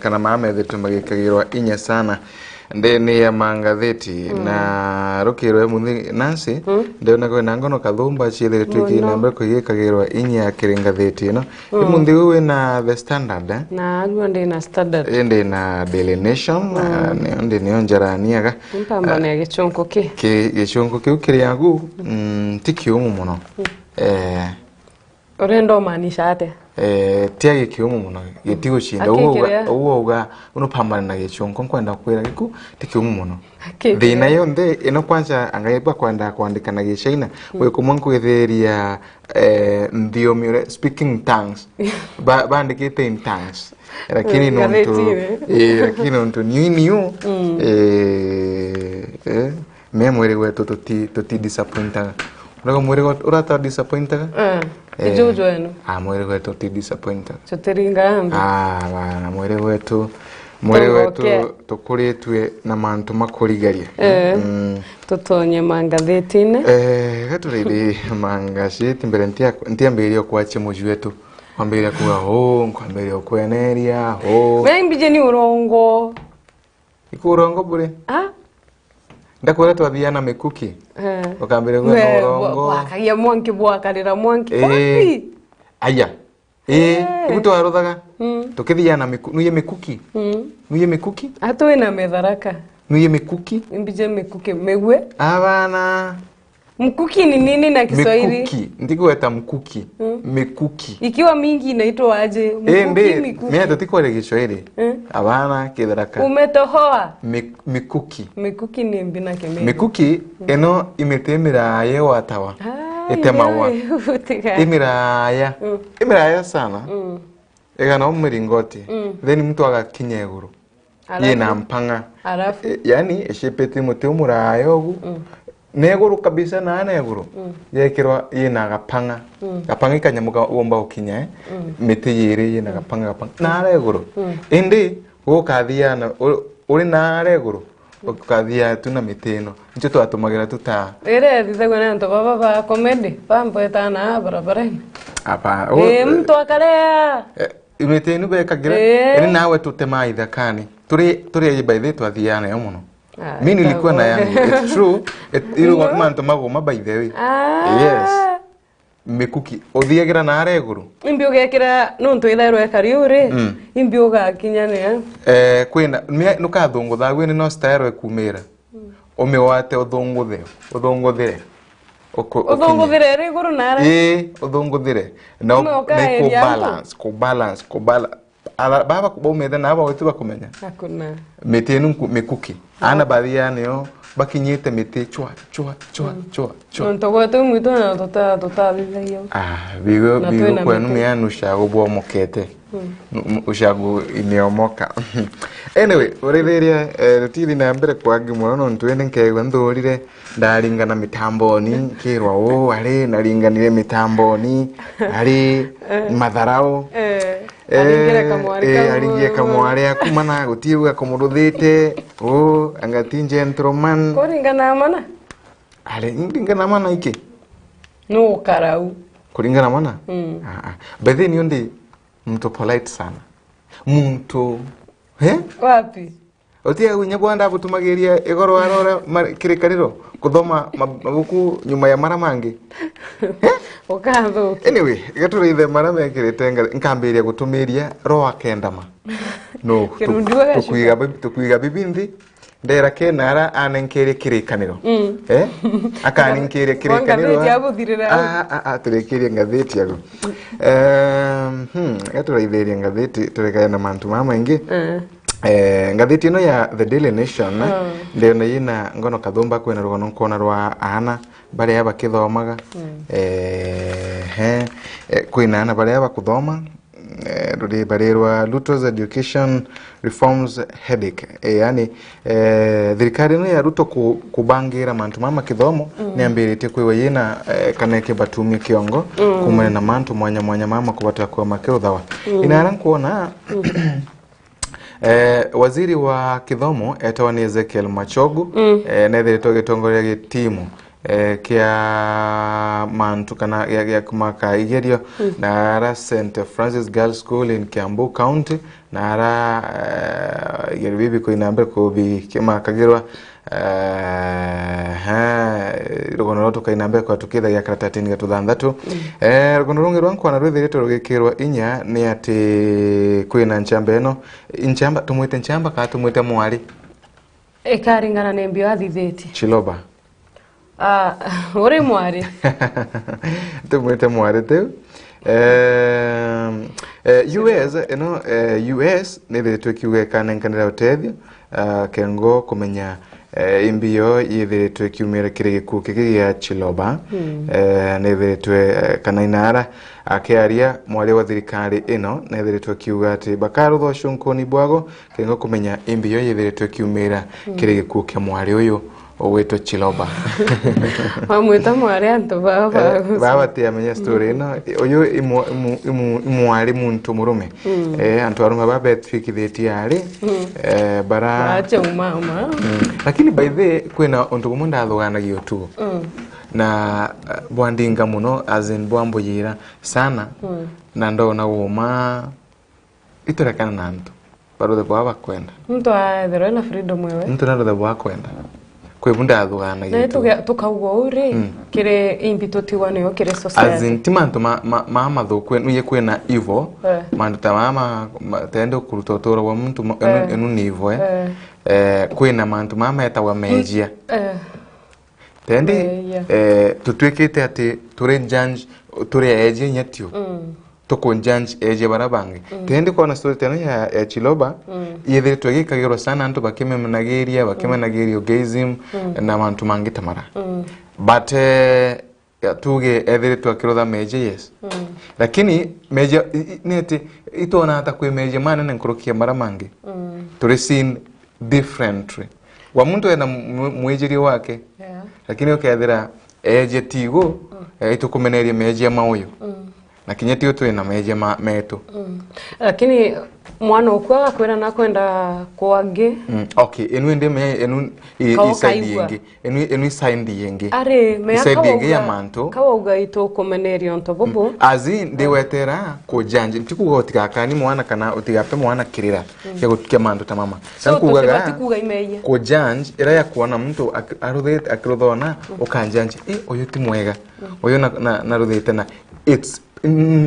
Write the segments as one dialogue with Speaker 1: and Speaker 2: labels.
Speaker 1: kana mamethetu magikagirwa inya sana ndene ya mangatheti na rukirwe muthi Nancy ndona kwena ngono kathumba ciethe twiki namba kugikagirwa inya ya kiringatheti ino muthi we na The Standard
Speaker 2: na agwo ndi na Standard
Speaker 1: ende na Daily Nation ndi ni onjaraniaga
Speaker 2: mpambane ya gichonko
Speaker 1: gichonko kiu kiri yagu tikiumu muno
Speaker 2: orendo maanisha ate
Speaker 1: tiage kiumu muno gitigo cinda uga unopambana na gichonko kwenda kwira giku tikiumu muno thina yonde ino kwanza angaiba kwenda kuandika na gichaina we kumonku etheria ndiomi speaking tongues bandikite in tongues lakini nonto niu me mwere wetu toti disappointaga Uraga mwere wetu urata disappointaga
Speaker 2: ijojo eno
Speaker 1: mwere wetu ti disappointaga
Speaker 2: turinge ambi
Speaker 1: bana mwere wetu tukuritwe na mantu makurigaria
Speaker 2: tutonye mangathetine
Speaker 1: gaturidi mangashiti mbere ntiambirio kwache muju wetu kwambiria kuwa kwambiria kweneria
Speaker 2: mbije ni urongo
Speaker 1: ikurongo bure ndakwera twathiana mikuki ukambire gwa urongo
Speaker 2: wakagia mwanki bwakarira mwanki wapi
Speaker 1: aya ibuto aruthaga tukithiana nuye mikuki nuye mikuki
Speaker 2: atwe na metharaka
Speaker 1: nuye mikuki
Speaker 2: mbije mikuki megwe
Speaker 1: abana
Speaker 2: mkuki ni nini na Kiswahili
Speaker 1: mikuki ndigweta mkuki mikuki
Speaker 2: ikiwa mingi inaitwa aje mkuki
Speaker 1: mimi ndotikwere Kiswahili abana kitharaka
Speaker 2: umetohoa
Speaker 1: mikuki
Speaker 2: ni mbina kemeni
Speaker 1: mikuki eno imetemera ye watawa etemawa imiraya sana egana umuringoti then mtu agakinya eguru yena mpanga yani eshepete muti umurayo ogu neguru kabisa na neguru yekirwa yena gapanga gapanga ikanyamuka womba ukinya mete yere yena gapanga na neguru indi ukathiana uri na neguru ukathia tuna miteno nje twatumagira tuta
Speaker 2: thithagwa na nto baba comedy pambo etana barabara
Speaker 1: apa
Speaker 2: mtu akarea
Speaker 1: miteno bekagira eni nawe tutema ithakani turi by the twathiana yo muno mimi nilikuwa na yangu it's true ile manto magoma by the way yes mikuki othiagira na areguru
Speaker 2: imbio gekira nuntu ithairwe kariuri imbio gakinyane
Speaker 1: kwina nukathungu thagwe ni no style kumira omewate uthunguthire
Speaker 2: riguru nare
Speaker 1: uthunguthire no balance baba kubomethe na aba wetu bakumenya
Speaker 2: hakuna
Speaker 1: metenu mikuki ana bathia nio bakinyite miti chwa
Speaker 2: ntogote mwito na totalithayo
Speaker 1: bigo kwenu mianu shago bwo mokete ushago iniomoka anyway oretheria rutiri na mbere kwagi muno ntwende nkegwa ndorire ndaringana mitamboni kirwa ari naringanire mitamboni ari matharao aringie kamwari akumana gutiuga kumuruthite angati gentleman
Speaker 2: kuringana mana
Speaker 1: ringana mana iki
Speaker 2: no karau
Speaker 1: kuringana mana but then yundi mtu polite sana mtu
Speaker 2: wapi
Speaker 1: otia winya bwanda butumagiria igoro arora kirikaniro kuthoma mabuku nyuma ya mara mangi
Speaker 2: ukatho
Speaker 1: anyway gaturithe mara mekirite nkambiria gutumiria roa kendama no tukuiga bibindi ndera kenara anenkerie kirikaniro akaninkerie kirikaniro turekerie ngatheti yago gaturithiria ngatheti turekaya na mantu mamaingi ngatheti ino ya The Daily Nation ndio na yina ngono kathumba kwena rugono kona rwa ana bari aba kithomaga kwina ana bari aba kuthoma ruri bari rwa Ruto's education reforms headache yani thirikari no ya Ruto kubangira mantu mama kithomo niambirite kwiwa yina kaneke batumia kiongo kumena na mantu mwanya mama kubata kwa makiruthawa inara kuona waziri wa kithomo etwa ni Ezekiel Machogu nethiritwo gitongoria gitimu kia mantu kana ya kumaka igerio nara St. Francis Girls School in Kiambu County nara yerbibi ko inambe ko bi kima kagirwa rugono to kainambe ko tukitha ya karatatini gatuthandatu rugono rungi rwanku na rwithiritwo rugikirwa inya ni ati kwina nchamba eno nchamba tumwite nchamba ka tumwite mwari
Speaker 2: ekaringana nembio athithiti
Speaker 1: Chiloba
Speaker 2: uri mwari
Speaker 1: tumwite mwari tu US US nithiritwe kiuga kanenkanira utethio kengo kumenya imbio yithiritwe kiumira kiri gikuo kigia Chiloba nithiritwe kana inara akiaria mwari wa thirikari ino nithiritwe kiuga ati bakarutho shunkoni bwago kengo kumenya imbio yithiritwe kiumira kiri gikuo kia mwari uyu owetwo Chiloba
Speaker 2: amwita mwari antu
Speaker 1: baba tia amenya story ino uyu imwari muntu murume antu arunga babetfikithiti ari bara
Speaker 2: acha umama
Speaker 1: lakini by the kwina untu gumunda athuganagia tu na bwandinga muno as in bwambuyira sana na ndona wuma iturekana na antu baruthe bwa kwenda
Speaker 2: mtu athero na freedom wewe
Speaker 1: mtu naruthe bwa kwenda kwe bunda athuganagia
Speaker 2: tu na tukauga uri kire imbitotiwa niyo kire society
Speaker 1: as in timantu mama thukwe nuye kwena ivo mandu ta mama tendo kurutotoro wa mtu enu nivo kwena mantu mama etawa mejia tendi tutwekete ati turi judge turi eje nyatio toko judge eje barabange tendi kona story tena ya Chiloba yethe twegikagirwo sana antu bakemenageria gayism na mantu mangitamara but tuge ethere twakirotha meje yes lakini meje nete itona hata kwe meje mana nenkurukia mara mangi turi seen differently wa muntu ena mwijiri wake lakini ukethira eje tigo itukumeneria meje mauyo na kinyeti utu ina meje metu
Speaker 2: lakini mwana ukwa kwenda na kwenda kwage
Speaker 1: okay enu ende me enu isaidi yengi enu isaidi yengi
Speaker 2: are me
Speaker 1: isaidi ya manto
Speaker 2: kawa ugaito komenerio nto bobo
Speaker 1: azi ndewetera ko janje ntikuga utigakani mwana kana utigape mwana kirira ya gutukia manto ta mama
Speaker 2: sankugaga imeje
Speaker 1: ko janje era ya kuona mtu aruthete akiruthona ukanjanje uyu ti mwega uyu na ruthete na it's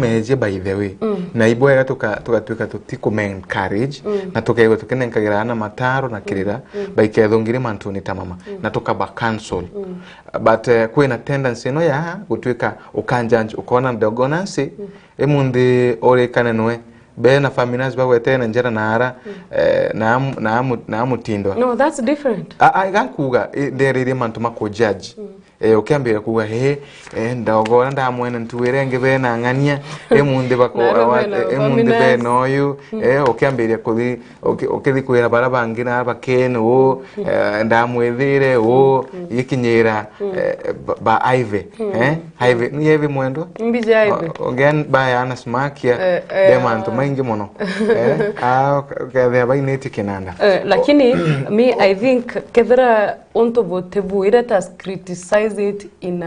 Speaker 1: meje by the way na ibwega tukatuika tutikume encourage na tukaigo tukenenkagira na mataro na kirira by kethongire mantu ni tamama na tukaba cancel but kwina tendency no ya gutuika ukanjanje ukona ndogonansi emundi ore kanenwe be na families bagwetena njera nara na mutindo
Speaker 2: no that's different
Speaker 1: gankuga nderire mantu mako judge ukiambira kuga ndogora ndamwena ntuwere ngebe na ngania emunde bako emunde be noyu ukiambira kuthi ukithi kwira barabangira abakeno ndamwethire yikinyira ba ive ive ni yeve mwendo
Speaker 2: mbija ive
Speaker 1: again ba yana smakia de mantu maingi muno kadhe baineti kinanda
Speaker 2: lakini me I think kethra onto botebu it has criticized it in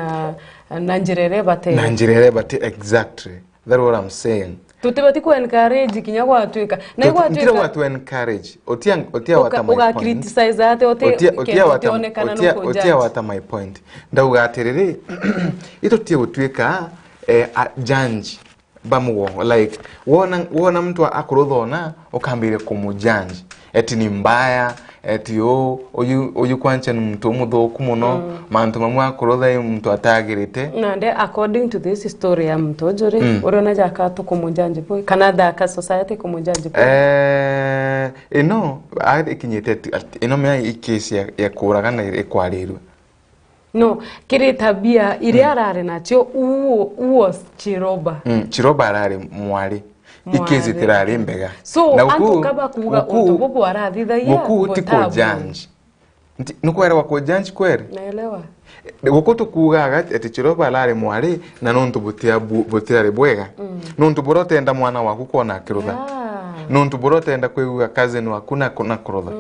Speaker 2: Nanjirere bate
Speaker 1: exactly that's what I'm saying
Speaker 2: tutibati ku encourage kinya gwatwika na
Speaker 1: gwatwika watu encourage otia wata my
Speaker 2: point criticize ate otia
Speaker 1: wata my point ndauga atiriri ito tie gutwika judge bamuwo like wona mtu akuruthona ukambire kumujudge eti ni mbaya eti oyu kwancha ni mtu muthuku muno mantu mamwe akurutha mtu atagirite
Speaker 2: nande according to this story ya mtu jore urona jaka to kumujanje boy Canada ka society kumujanje boy
Speaker 1: ino ade kinyete ino me ikesi ya kuragana ekwarirwe
Speaker 2: no kire tabia ile arare nacho uo Chiroba
Speaker 1: arare mwari ikezi tirari mbega
Speaker 2: so antu kaba kuga untu bobo arathithaia
Speaker 1: guku tiko judge nukwera wako judge kwere
Speaker 2: naelewa
Speaker 1: guku tukugaga ati Chiroba arare mwari na nontu butirari bwega nontu burotenda mwana waku kona kirutha nontu burotenda kwiguga cousin waku na kurutha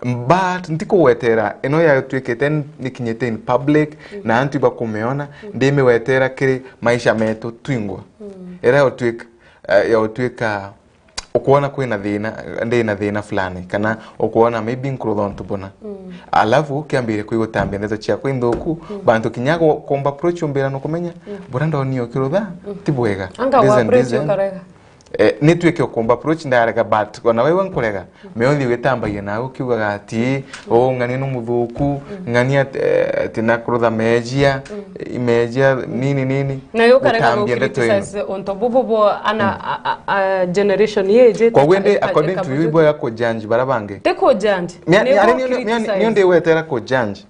Speaker 1: but ntiko wetera eno ya twikete nikinyete in public na antu bakumeona ndime wetera kiri maisha metu twingwa era otwika okuona kwina thina fulani kana okuona maybe nkurudonto bona alafu kiambire kwigutambia ndeto cia kwindhuku bantu kinyago komba approach umbira no kumenya buranda onio kirutha tibwega nitwike okomba approach ndarega but ona wewe nkurega meothi witambagia na ukiugaga ati ngani no muthuku ngani tina kurutha mejia nini
Speaker 2: na yo karega go criticize onto bobo ana generation yeje
Speaker 1: kwa wende according to you boya ko judge barabange
Speaker 2: te ko judge
Speaker 1: ni ndi wetera ko judge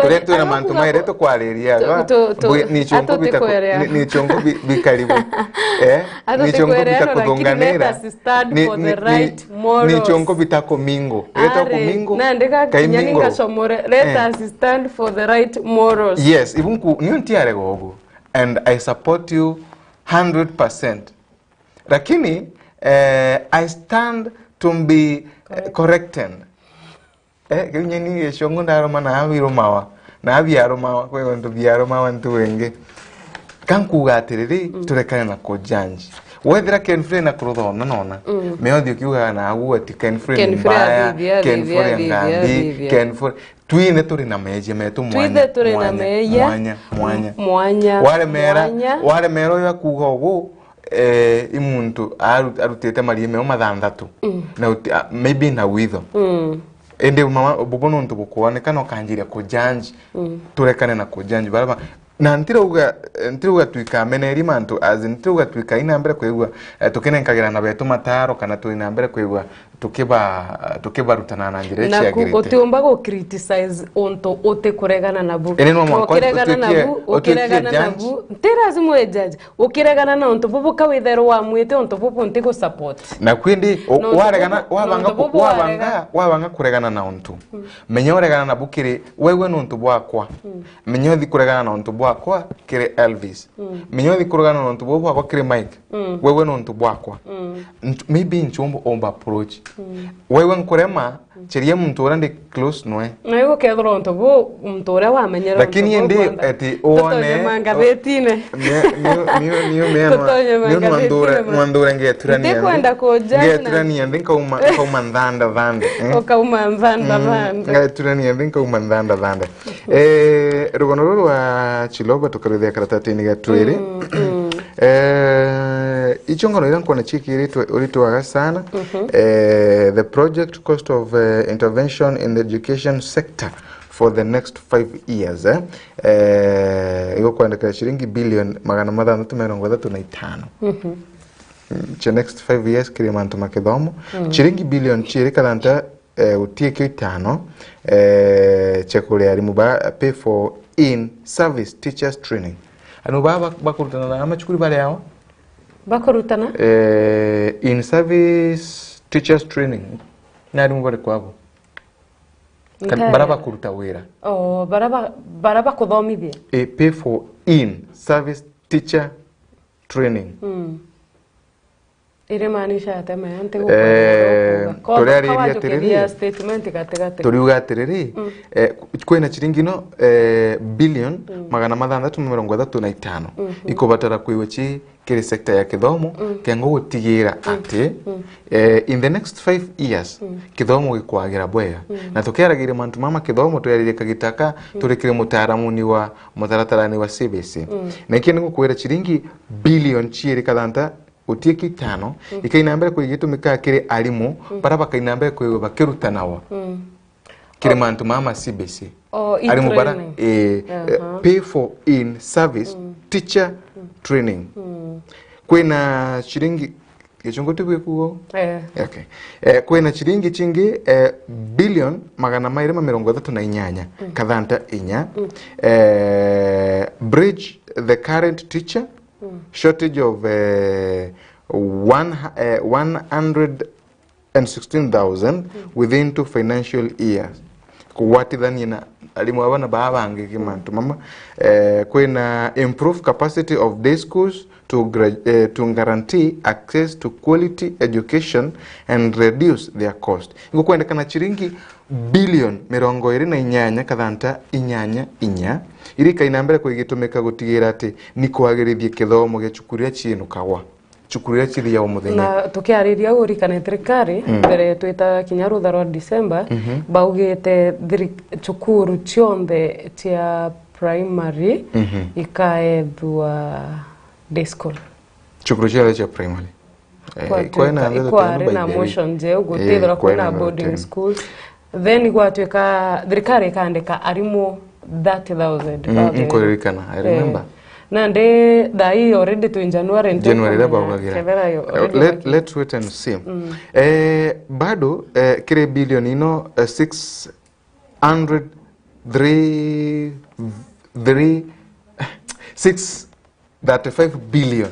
Speaker 1: Turetu na mantu maireto kwaleria ni chongo bikaribu ni chongo bitakudonganira ni chongo bitako mingo reto ko mingo
Speaker 2: kai mingo let us stand for the right morals.
Speaker 1: Yes, even ku ni ntiare gogo and I support you 100%. Lakini I stand to be corrected. Kinyeni yeshongo ndaroma na abiromawa na abiaromawa kwe ndo biaromawa ntuwenge kankugatiriri turekane na ko judge wethera kenfre na kurutho nona meothi ukiuga na agu ati kenfre mbaya kenfre ngandi kenfre twine turi na meje metu mwanya wale mero ya kugogo imuntu arutete marime mathandatu na maybe na witho ende mama bobono ntu bukuoneka no kanjire ko judge turekane na ko judge baraba na ntiruga twikamene rimantu as ntiruga twika ina mbere kwegwa tukene nkagira na betu mataro kana twina mbere kwegwa tukiba rutana na njire cia girite
Speaker 2: na utiumba go criticize onto ote kuregana nabu okiregana nabu terazi mwe judge okiregana na onto bobo kawithero wa mwete onto bobo ntiko support
Speaker 1: na kwindi wabanga kuregana na onto menyoregana nabu kire wewe no onto bwakwa menyothi kuregana na onto bwakwa kire Elvis menyothi kuregana na onto bwakwa kire Mike wewe no onto bwakwa maybe nchombo omba approach wewe nkurema chiria muntu urandi close noe
Speaker 2: na yuko kedro onto bo mutore wa menyera
Speaker 1: lakini ndi ati one
Speaker 2: mangavetine
Speaker 1: niyo mandura ngeturania
Speaker 2: ndikwenda ko jana
Speaker 1: ngeturania ndinka umandanda vande
Speaker 2: okaumandanda
Speaker 1: ngeturania ndinka umandanda vande rugonoro wa chiloba tukarudhia karatatini gatwere ichongono iran kona chiki ulituwaga sana the project cost of intervention in the education sector for the next 5 years iko kuandika shilingi bilioni 635 the next 5 years kirimantu makidhomo shilingi bilioni chirika lanta utieke itano chekule alimu pay for in service teachers training anu bakurutana na amachukuri bale yao
Speaker 2: bakurutana
Speaker 1: in service teachers training nari mubare kwabo baraba kuruta wera
Speaker 2: baraba kuthomithia
Speaker 1: pay for in service teacher training
Speaker 2: ire maanisha atema yante
Speaker 1: kwa
Speaker 2: statement katikati
Speaker 1: toriuga atiriri kwena chiringino billion 635 ikobatara kwiwechi kiri sector ya kithomo kengo gutigira ati in the next 5 years kithomo gikwagira bwega na tukeragira mantu mama kithomo tuyarire kagitaka turikire mutaramuni wa mutaratarani wa CBC na ikindi gukwira chiringi billion chiri kadanta utieki 5 ikaina mbere kuigitumika kiri alimu baraba kaina mbere kuiwe bakirutanawa kiri mantu mama CBC alimu bara pay for in service teacher training kwena chiringi kichongo tibwe kuo okay kwena chiringi chingi billion 238 kadhanta inya bridge the current teacher shortage of 116,000 within 2 financial years kuwati dhani na alimu abana babange kimantu mama kwena improve capacity of day schools to guarantee access to quality education and reduce their cost. Ngo kwenda kana chiringi billion 28 kathanta inyanya inya irika inambere kwigitumika gutigira ati ni kwagirithie kithomo gichukuria chinu kawa chukuria chiri ya umuthenya
Speaker 2: na tukiariria urikane thirikari mbere twita kinya rutha rwa December baugite chukuru chionthe tia primary ikaethwa day school
Speaker 1: chukuru chia primary
Speaker 2: kwari na motion je gutithira kwina boarding schools then gwatweka thirikari kaandika arimu 30,000
Speaker 1: inkorikana I remember
Speaker 2: nande dai already to in January
Speaker 1: let's wait and see bado kire billion ino 635 billion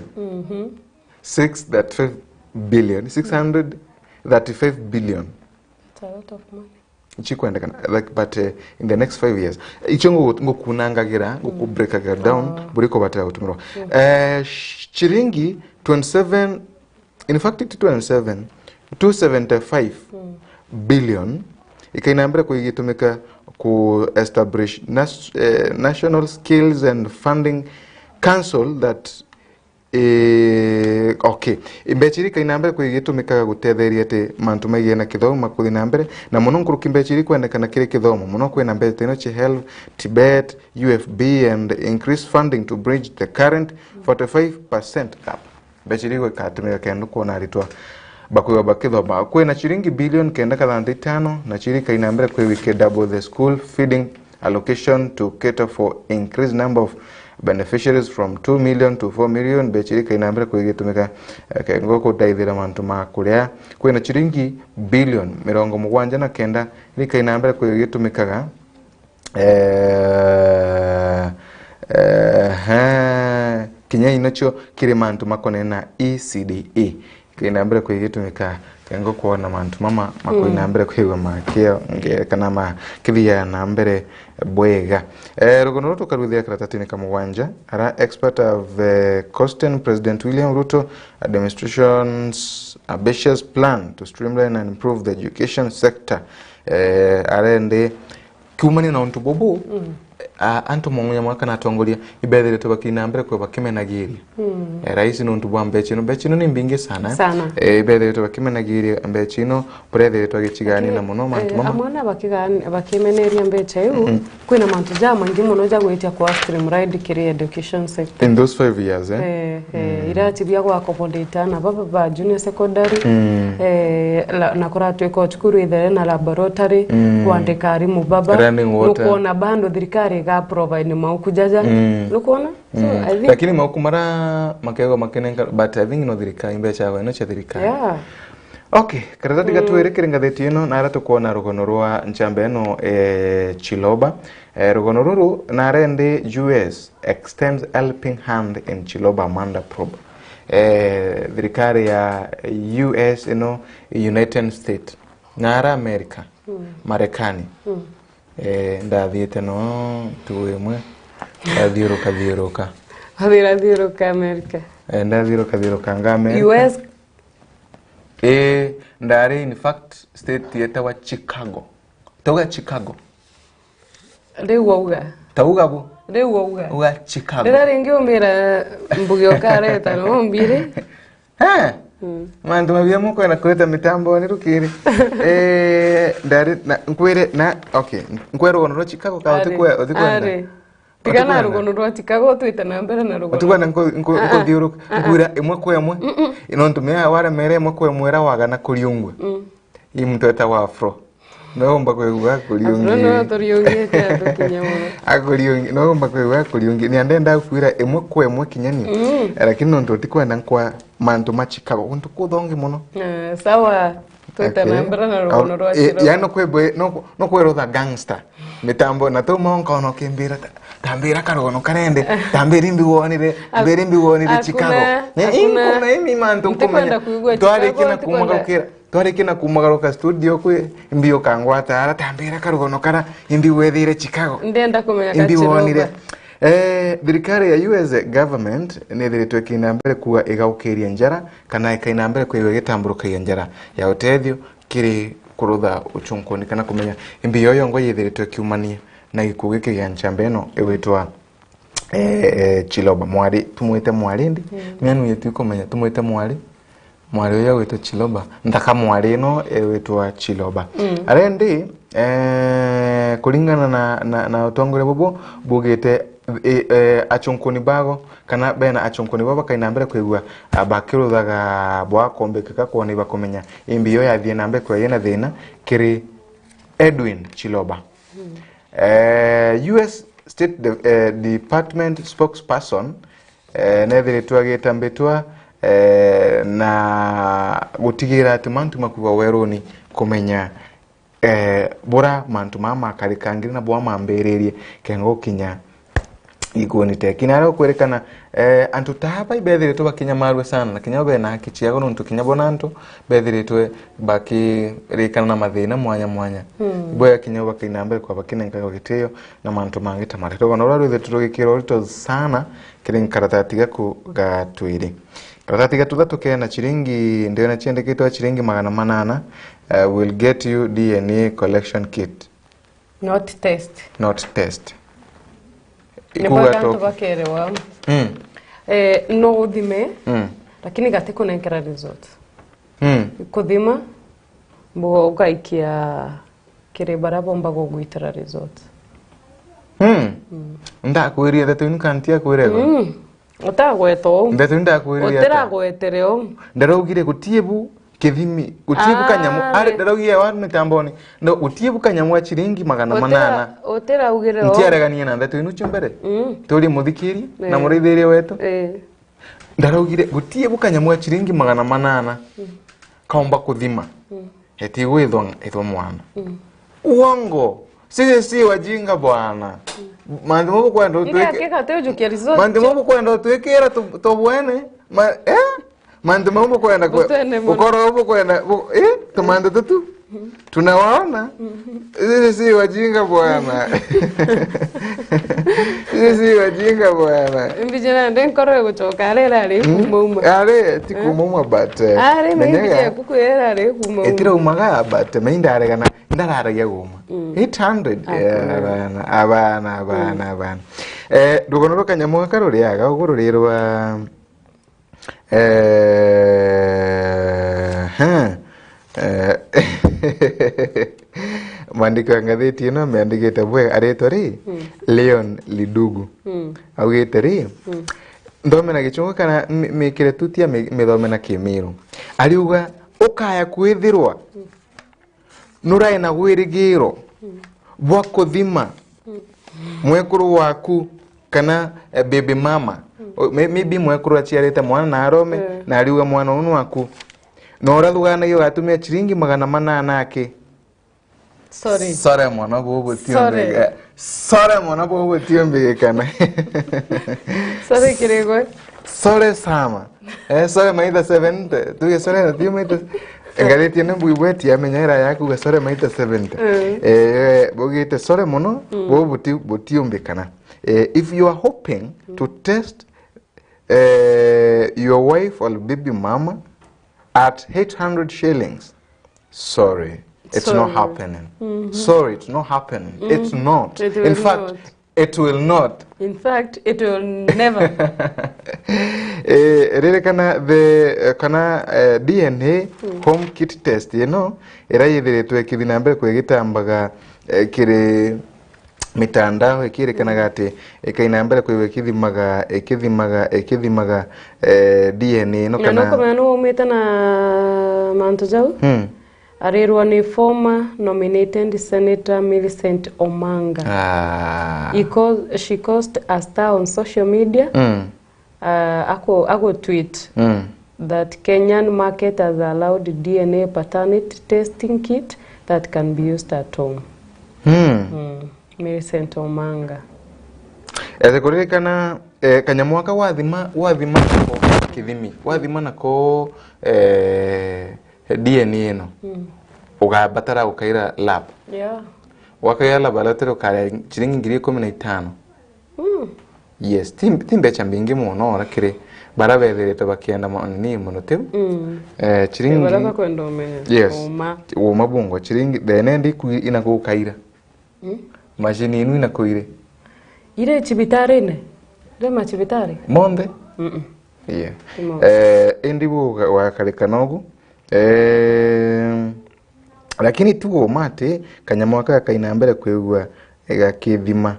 Speaker 1: 635 billion.
Speaker 2: It's a lot of money.
Speaker 1: Chikwendekana like but in the next 5 years ichongo ngokunangagira ngokubreaka down buriko bataya utumiro chiringi 27 in fact 275 billion ikainambira kuigitumika ku establish national skills and funding council that okay imbechiri kainambere kuigitumika gutetheria ati mantu maigie na kithomo kuthina mbere na muno nkuruki imbechiri kwendekana kire kithomo muno kwena mbere teno chi health Tibet UFB and increase funding to bridge the current 45% gap imbechiri gwikatumika kendo kuona ritwa bakuwa bakithomo kwena chiringi billion kenda kathandi 5 na chirika inambere kwiwike double the school feeding allocation to cater for increased number of beneficiaries from 2 million to 4 million bechirika inambira kuigitumika ngoko daithira mantu makuria kwena chiringi billion 79 rika inambira kuigitumikaga kinya inacho kire mantu makone na ECDE kinambira kuigitumika kengo kuona mantu mama makuinambira kuiwa makia kana ma kithia na mbere bwega rugono ruto karuthia karatatini kamugwanja ara expert of Coastal President William Ruto administration's ambitious plan to streamline and improve the education sector arende kumani na untu bobo antu mongonya mwaka na tongolia ibethire to bakinambere ko bakimenagiria rais no ntu bwa mbechino ni mbingi sana ibethire to bakimenagiria mbechino prethire to gicigani na muno mantu mama
Speaker 2: amona bakimeneria mbecha yu kwina mantu jama ngi muno jagwitia kwa streamlined career education sector
Speaker 1: in those 5 years
Speaker 2: irati bya kwa accommodate na baba ba junior secondary na kuratu iko chukuru ithere na laboratory kuandika arimu baba nukuona bando thirikari ga provide maukujaja nukuona so I think
Speaker 1: lakini maukumara makego makenenga but I think no thirikari mbecha wa no cha thirikari okay karatati gatwerekere ngatheti ino na arato kuona rugono rwa nchambe no Chiloba rugono ruru na rende US extends helping hand in Chiloba Manda probe thirikari ya US ino United States na America Marekani ndathiete no tuwemwe thiuruka
Speaker 2: America
Speaker 1: ndathiuruka ngame
Speaker 2: US
Speaker 1: ndari in fact state theater wa Chicago tauga bu uga Chicago
Speaker 2: ndari ngiumira mbugyo kareta no mbire
Speaker 1: mandu mabia muko na kweta mitambo ni rukiri ndari na nkwere na okay nkwero gono ro Chicago ka otikwenda
Speaker 2: tigana rugono ro Chicago twita na mbere na rugono
Speaker 1: otikwenda nko diuruka ngwira imwe kwa imwe ino ntumia wara mere imwe kwa imwe ra wagana kuriungwe imtu eta wa afro no kwegwa kuriungi
Speaker 2: no toriungi ta tukinyamo
Speaker 1: akuriungi no kwegwa kuriungi ni andenda kwira imwe kwa imwe kinyani lakini no ntotikwenda kwa mantu ma Chicago untu kuthongi muno
Speaker 2: sawa twita na mbere na rugono ro Chicago
Speaker 1: ya no kwebwe no kwero the gangster mitambo na to monka no kimbira tambira karono karende tambira imbiwonire Chicago ne inkona imi mantu kumenya twari kina kumaka ukira twari kina kumagaruka studio kwe imbio kangwata aratambira karugono kara imbi wethire Chicago
Speaker 2: ndenda kumenya kachiro
Speaker 1: thirikari ya US government ni thiritwe kina mbere kuwa igaukiria njara kana ikaina mbere kuiwe gitamburuka ya njara ya utethio kiri kurutha uchunkoni kana kumenya imbi yoyo ngo yithiritwe kiumania na gikugi kigancha mbeno igwitwa Chiloba mwari tumwite mwari ndi mianu yetu ikomenya tumwite mwari uyo witwa Chiloba ndaka mwari no witwa Chiloba arendi kulingana na utongore bubu bugite achunkoni bago kana bena achunkoni baba kaina mbere kwigwa abakiruthaga bwa kombekeka kwoni bakomenya imbi yo yathie na mbere kwa yena thina kiri Edwin Chiloba US State Department spokesperson nethiritwa gitambitwa na gutigira ati mantu makuwa weroni kumenya bora mantu mama karikangira na bwa mambererie kengo kinya igoni tekina ro kwerekana antu tahapa ibethiritwe bakinya marwe sana na kinya be na kichiago nuntu kinya bonanto bethiritwe baki rikana na mathina mwanya boya kinya bakina mbere kwa bakinenga gitio na mantu mangita marito gono rwa rwithu gikiro rito sana kirin karatati gaku gatwiri karatati gatu kena chiringi ndio na chiendekitwa chiringi 800 will get you DNA collection kit
Speaker 2: not test
Speaker 1: ikuga to
Speaker 2: bakerewa no uthime lakini gatiko nenkera result kuthima bo ukaikia kire barabomba gugwitira result
Speaker 1: ndakwiria that you can't ya kwirego
Speaker 2: utagweto
Speaker 1: ndeto ndakwiria
Speaker 2: utiragwetereo
Speaker 1: ndarugire gutiebu kithimi gutiebu kanyamu ari ndarugiye wa mitamboni no gutiebu kanyamu chiringi 800
Speaker 2: utiraugire
Speaker 1: ntiaregania na ndeto inu chumbere turi muthikiri na murithirie wetu ndarugire gutiebu kanyamu chiringi 800 kaomba kuthima heti gwithwa mwana uongo si wajinga bwana mandumo kwenda twekera tobwene mandumo kwenda ukoro upo kwenda tumanda tutu tunawaona si wajinga bwana si wajinga bwana
Speaker 2: mbijana ndenkoro guchoka arera kumuma
Speaker 1: tikumuma but
Speaker 2: mbijana kukwera ari kumuma
Speaker 1: etira umaga but mainda aregana ndararagia guma 800 abana rugono kanyamu karuriaga ugururirwa mandika ngatheti ino meandikite bwe aretwa ri Leon Lidugu augite ri ndomena gichungu kana mikire tutia mithomena kimiru ariuga ukaya kwithirwa nurai na gwirigiro bwa kuthima mwekuru waku kana baby mama maybe mwekuru aciarite mwana na arome na ariuga mwana unu waku no rathuganayo gatumia chiringi 800 ake sorry mwana bobo tiombe sorry mwana bobo tiombe kana
Speaker 2: sorry kirego
Speaker 1: sorry sama sorry maitha 7 tu sorry na tiombe engareti ne buibweti amenyera yaku ga sorry maitha 70 bogite sorry mono bobo tiombe kana if you are hoping to test your wife or baby mama at 800 shillings, sorry, it's not happening. Sorry, it's not happening. It's not. In fact, it will not.
Speaker 2: In fact, it will never.
Speaker 1: Really kana DNA home kit test, you know, era yithiritwe kithina mbere kwegitambaga kiri mitandao ikirekana gati ikaina mbere kwiwe kithimaga DNA no kana
Speaker 2: no komeno umita na manto jau arirwa ni former nominated Senator Millicent Omanga she caused a star on social media ako tweet that Kenyan market has allowed DNA paternity testing kit that can be used at home. Millicent Omanga
Speaker 1: kuririkana kanyamwaka wathima ko kithimi wathima nako DNA ino ugabatara ukaira lab wakaira laboratory ukaya chiringi 15,000 yes timbecha mbingi muno rakire barabetherete bakienda ni muno tiu chiringi
Speaker 2: baraba kwenda umenye
Speaker 1: yes uma bungo chiringi thene ndi ina gukaira machine inu ina kuire
Speaker 2: ire chibitari ne rema chibitari
Speaker 1: monde yeah indi wa kalikanogu lakini tuo mate kanyama waka kaina mbere kwegwa gakithima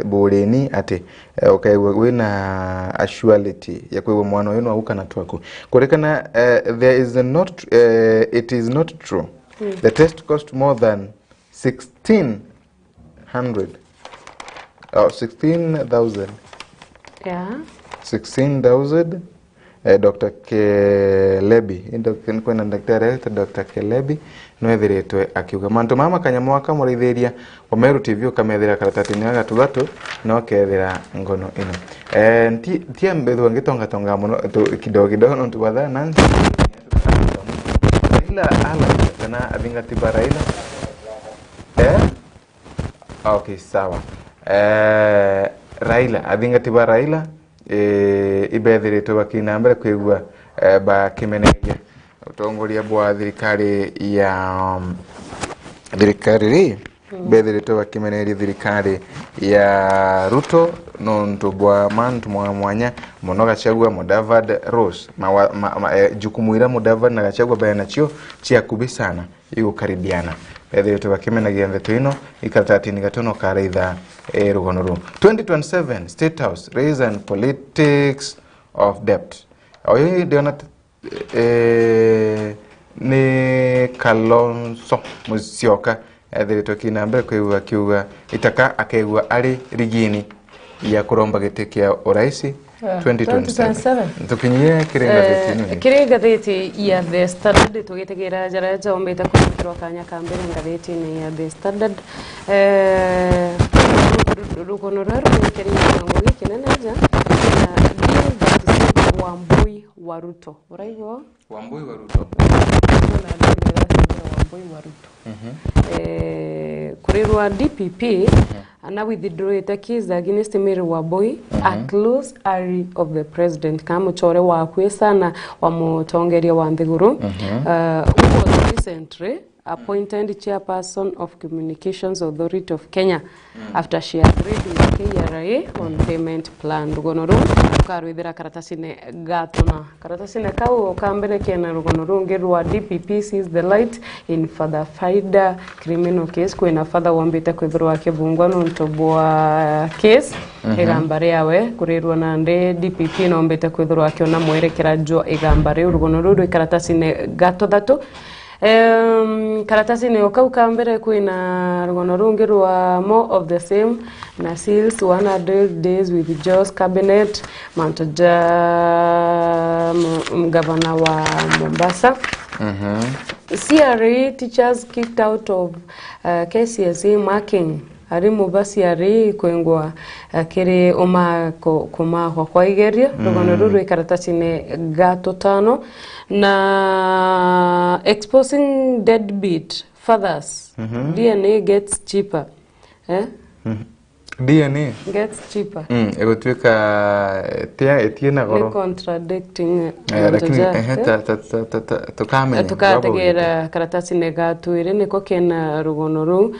Speaker 1: boreni ate okay wina actuality ya kwegwa mwana wenu auka na twako kurekana there is not it is not true the test cost more than 16,000
Speaker 2: yeah
Speaker 1: 16,000 Dr. Kelebi kwena daktari Dr. Kelebi nwethiretwe akiuga mantu mama kanyamo akamuritheria Omeru TV ukamethira karatatini ya gatugatu no kethira ngono ino ntia mbethu ngitonga tonga muno kidogo no tubatha nansi Raila ala kana abingati Raila okay sawa Raila abingati Raila ibethiretwe bakina mbere kwigua ba kimeneria utongoria bwa thirikari ya thirikari bethiretwe bakimeneria thirikari ya Ruto no ntubwa mantu mwanya muno Gachagua Mudavadi Rose jukumu ira Mudavadi na Gachagua bayana cio cia kubisana igukaribiana bethiretwe bakimenagia ndeto ino ikatatini gatono karaitha rugono ru 2027 State House raise and politics of debt oyo ndiona ni Kalonzo Musyoka ethiretwe kina mbere kwigua kiuga itaka akegua ari rigini ya kuromba gite kia uraisi 2027 tukinyie
Speaker 2: ngatheti ya The Standard tugitegera jara jombeta kuthirwa kanya kambere ngatheti ni ya The Standard rugono raro kenya ngo kinene ja Wambui wa Ruto uraigo
Speaker 1: Wambui wa Ruto
Speaker 2: kurirwa DPP ana withdraw the case against Mary Wambui a close ally of the president kamuchore wa kwesana wa mutongeria wa Nthiguru who was recently appointed chairperson of Communications Authority of Kenya after she agreed with KRA on payment plan. Rugonoru karwithira karatasine gatona karatasine kau kambere kena rugonoru ngirwa DPP sees the light in further faida criminal case kwena further wambite kwithirwa kibungwa ntobwa case igambare yawe kurirwa na nde DPP nombete kwithirwa kiona mwerekera jo igambare rugonoru karatasine gato karatasi ni okau kambere kwina rugono rungi rwa more of the same na seals 100 days with Joe's cabinet mantoja governor wa Mombasa CRA teachers kicked out of KCSE marking ari mubasi ari kwengwa kiri omako kumako kwa igeria rugono ruru karatasi ni gato tano na exposing deadbeat fathers DNA gets cheaper
Speaker 1: DNA
Speaker 2: gets cheaper
Speaker 1: egotweka etiena goro
Speaker 2: contradicting
Speaker 1: lakini
Speaker 2: tukategera karatasi negatuire niko kena rugono ru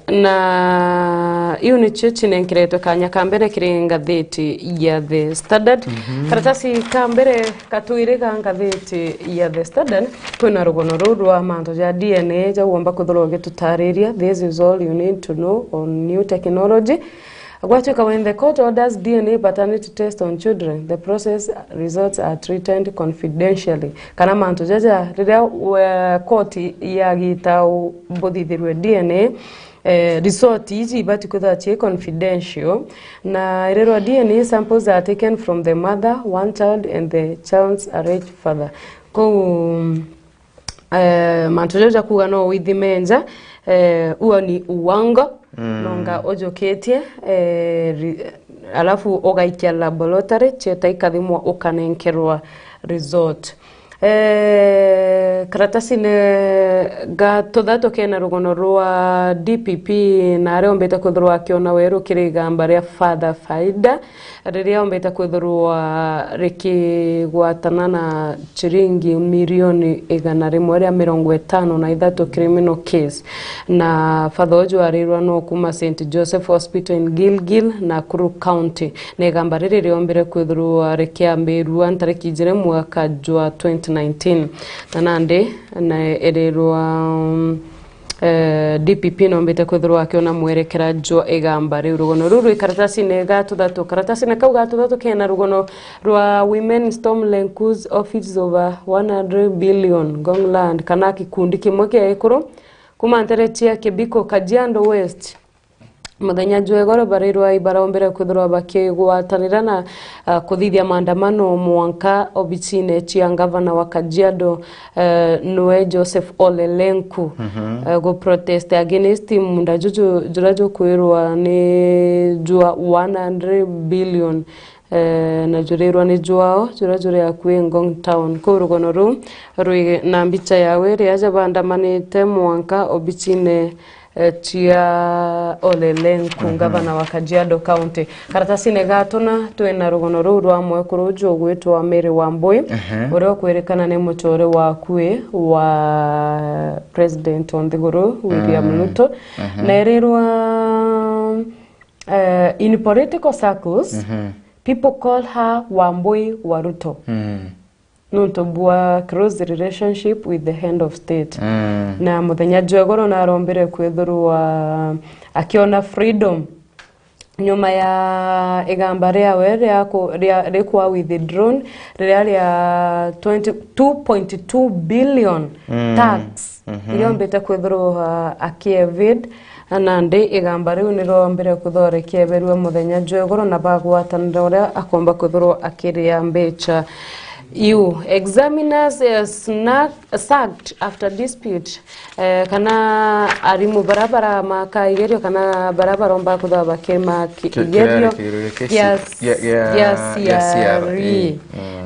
Speaker 2: na iyo chichi nenkiretwe kanya kambere kirengatheti ya The Standard karatasi kambere katuire kangatheti ya The Standard kwina rugono ru rwa manto ya DNA ja womba kuthoroge tutariria this is all you need to know on new technology. When the court orders DNA paternity test on children, the process results are treated confidentially. Kana manto jaja rira court ya gita bothithirwe DNA resort iji ibati kuthachi confidential na irerwa DNA samples are taken from the mother, one child and the child's alleged father. Ko manto jaja kuga no withimenja uo ni uwango nonga ojoketie alafu ogaikia laboratory cheta ikathimwa ukanenkerwa resort. Karatasi ne ga tothato kena rugono rwa DPP na are ombeta kwithirwa kiona weru kirigamba ria father faida riria ombeta kwithirwa rikigwatana na chiringi milioni 153 criminal case na father ojo arirwa no kuma St Joseph Hospital in Gilgil na Kuru County ne gamba riri ombere kwithirwa rikiambirwa ntariki jire mwaka jwa 2019 tanande na ererwa DPP no mbete kwithirwa akiona mwerekera jo egamba ri rugono ruru karatasi ne gatuthatu karatasi ne kau gatuthatu kena rugono rwa women storm lenkus office over 100 billion gongland kana kikundi kimwe kia ikuru kuma nteretia Kibiko Kajiado West muthenya jwegoro barirwa ibaraombere kwithirwa bakigwatanira na kuthithia maandamano mwanka obicine chia gavana wa Kajiado Noe Joseph Ole Lenku go protest against munda juju jurajo kwirwa ni jua 100 billion na jurirwa ni juao jurajure akwe Ngong Town ko rugono ru rui na mbicha yawe riaja bandamanite mwanka obicine chia Ole Lenku gavana wa Kajiado County karatasi ne gatona twena rugono ru rwa mwekuru jogwetwa Mary Wambui uri kwerekana ne mutore wa kwe wa president on the guru William Ruto na erirwa in political circles people call her Wambui wa Ruto Nuntobua close relationship with the hand of state. Na muthenya jwegoro na rombere kwithirwa akiona freedom nyuma ya igamba ria we rikwa with the drone ria 2.2 billion tax iliyombeta kwithirwa akievid anande igamba riu ni rombere kwithore kieberwe muthenya jwegoro na bagwatanira uria akomba kwithirwa akiria mbecha. You examiners sacked after dispute kana arimu barabara makaigerio kana barabara omba kudwa bakema kigerio yes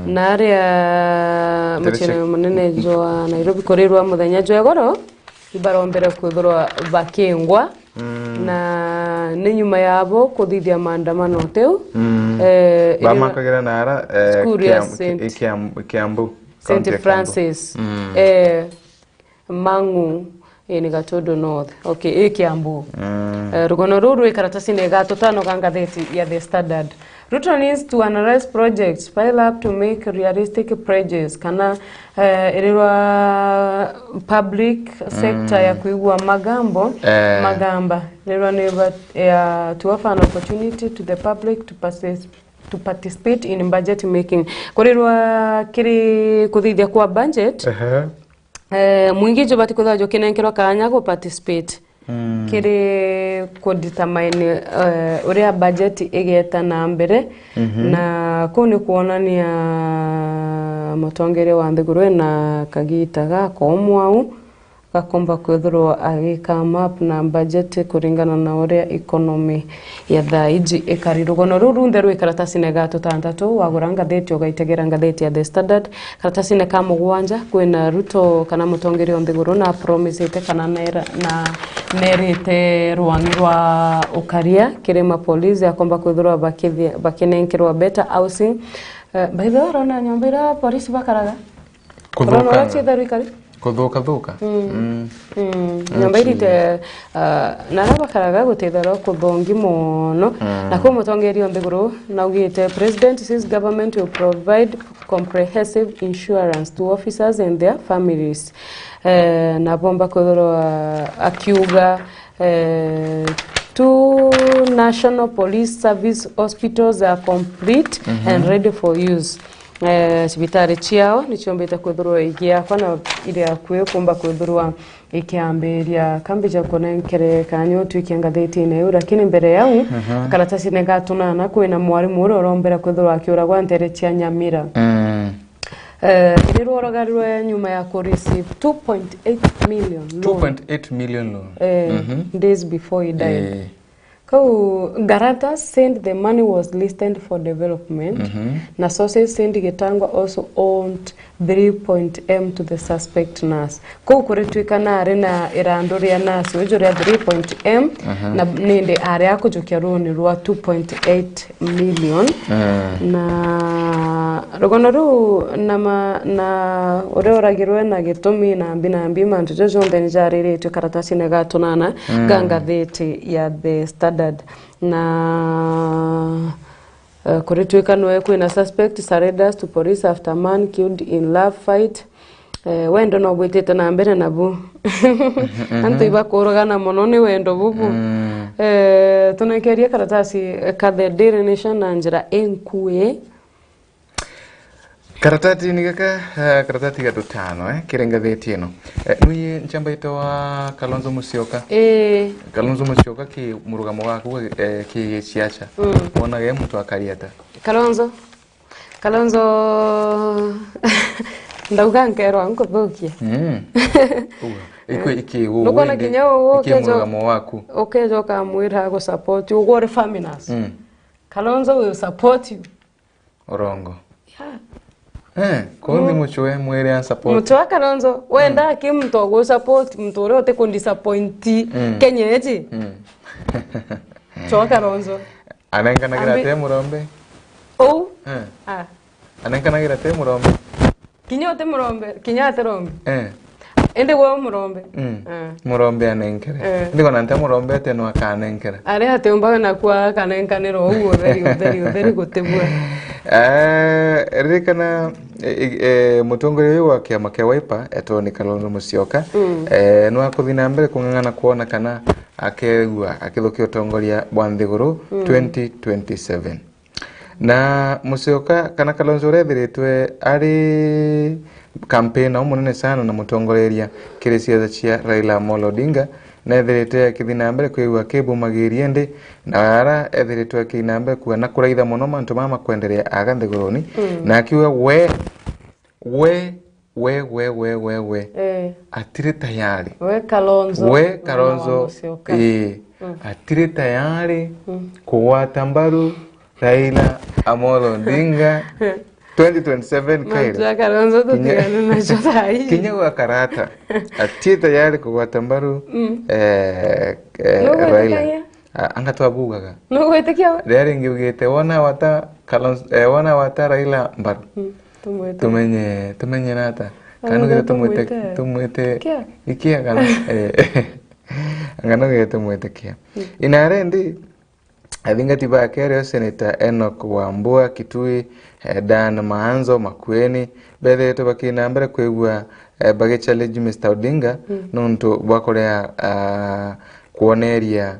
Speaker 2: naria mutene munene jo Nairobi korirwa muthenya jwegoro ibarombere kwithirwa bakengwa na ni nyuma yabo kuthithia maandamano teu
Speaker 1: bamakagira nara Kiambu
Speaker 2: St Francis Mangu ni Gatodo North okay Kiambu rugono ruru ikaratasi ne gatotano kangatheti ya The Standard. Ruto needs to analyze projects pile up to make realistic projects kana ilirwa public sector ya kuigwa magamba ilirwa neva to offer an opportunity to the public to participate in budget making kurirwa kiri kuthithia kwa budget mwingi jo bati kuthajo kinenkerwa kanya go participate kiri kudetermine uria budget igeta na mbere na kuni kuonania mutongere wa Nthiguru na kagita gako mwau gakomba kwithirwa agikama up na budget kuringana na uria economy ya thaiji ikarirugono ruru ntheru ikaratasi ne gatutantatu wagura ngatheti ogaitegera ngatheti ya The Standard karatasi ne kamugwanja kwina Ruto kana mutongere wa Nthiguru na promise ite kana na nerite rwangi rwa ukaria kirema police akomba kwithirwa bakinenkerwa better housing by the way rona nyombira police bakaraga
Speaker 1: kuthuka
Speaker 2: thirikari
Speaker 1: kuthuka
Speaker 2: nyamba irite narabakaraga gutethera kuthongi muno na kwa mutongeri wa Nthiguru naugite president says government will provide comprehensive insurance to officers and their families na bomba kwithirwa akiuga two national police service hospitals are complete and ready for use. Sibitari chiao nichombeta kwithirwa igiakwa na ile akwe kumba kwithirwa ikiamberia kambija konenkere kanyo twikiangatheti ine lakini mbere yao karatasi ne gatunana kwina mwarimu urombera kwithirwa akiura gwa ntere chia Nyamira Kiriru orogarwe nyuma ya receive 2.8 million loan.
Speaker 1: 2.8 million loan.
Speaker 2: Days before he died. Garata said the money was listed for development. Na sources said Getangwa also owned 3.M to the suspect nurse. Kuretwika na arena irandoria nurse wejoria 3.M na ninde are akujukia runi rwa 2.8 million. Na rogono ru na ororagirwe na gitumi na mbinambi mantu jojonde njarire tu karatasi na gatonana gangatheti ya the Standard na kuritwika noe kwina suspect surrenders to police after man killed in love fight. Wendo no bwitete na mbere nabu antu iba kurugana muno ni wendo bubu. Tunakeria karatasi ka the Daily Nation na njira enkue
Speaker 1: karatati ni kaka karatati ga dutano kirenga theti ino nuyi nchamba itawa Kalonzo Musyoka Kalonzo Musyoka ki murugamo wako ki siacha wona ge mtu akariata Kalonzo ndauga nkero anko bokia iki wo
Speaker 2: nukona kinyo
Speaker 1: iki murugamo wako
Speaker 2: okejo ka mwira go support you go feminist Kalonzo will support you
Speaker 1: orongo Kondi muchwe mwere an support.
Speaker 2: Muchwa Kalonzo, wenda ki mtu go support, mtu ore ote disappointi kenyeji. Chwa Kalonzo.
Speaker 1: Anenka nagirate murombe? Anenka nagirate murombe?
Speaker 2: Kinyote murombe, kinyate rombe. Ende go murombe.
Speaker 1: Murombe anenkere. Ndiko nante murombe teno akanenkere.
Speaker 2: Are hate umbawe na kwa kanenkanero uwo very gotebwa.
Speaker 1: Rikana mutongore wa kiama kia Wiper etoni Kalonzo Musyoka no akuthina mbere kungangana kuona kana akegua akithokio tongoria Bwanthiguru 2027 na Musyoka kana Kalonzo rethiritwe ari campaign munene sana na mutongoreria kirisia cia Raila Amolo Odinga na ethirite akithina mbere kwigua kibumagirie ndi na ara ethirite akithina mbere kuona kuraitha muno mantu mama kwenderea aganthiguruni na akiwa we atire tayari we Kalonzo atire tayari kuwata mbaru Raila Amolo Odinga 2027 kaira
Speaker 2: Kalonzo tutigane na jotai
Speaker 1: kinyawa karata atire tayari kuwata mbaru Raila angatwa bugaga
Speaker 2: no gwetikia
Speaker 1: rero ngibugite wona wata Kalonzo wona wata Raila mbaru tumenye nata kanu tumwete ikia kana ngano ge tumwete kia inarendi athingati ba kero Senator Enoch Wambua Kitui Dan Maanzo Makueni bethe to bakina mbere kwegua bage challenge Mr Odinga nonto bakorea kuoneria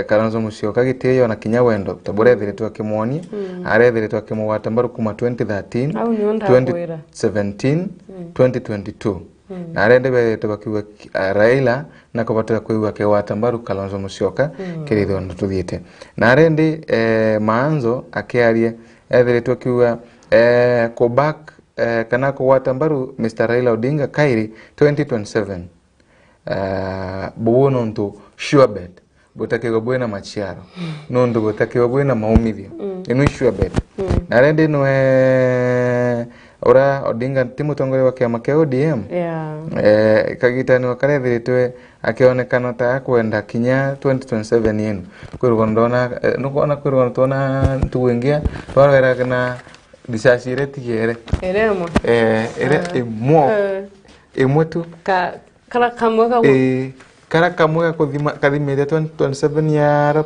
Speaker 1: Kalonzo Musyoka giteyo na kinyawendo tabore thiritwe akimwonia are thiritwe akimwata mbaru kuma 2013 2017 2022 na arende bethe bakiwa Raila na kubata kwigua ke wata mbaru Kalonzo Musyoka kiritho nduthiete na arende Maanzo akiaria thiritwe kiwa ko back kana ko wata mbaru Mr Raila Odinga kairi 2027 buono nto sure bet botakego bwena machiaro nondo botakego bwena maumithio inu sure bet na rende no ora Odinga timutongore wa kiama kia ODM kagitani wakarethiritwe akionekana ta kwenda kinya 2027 yenu kwirugo ndona nukona kwirugo tona tuwengia twarera kana disasire tigere
Speaker 2: eremo
Speaker 1: imwe tu
Speaker 2: kala kamwe
Speaker 1: kara kamwe kuthima kathimire 2027 yara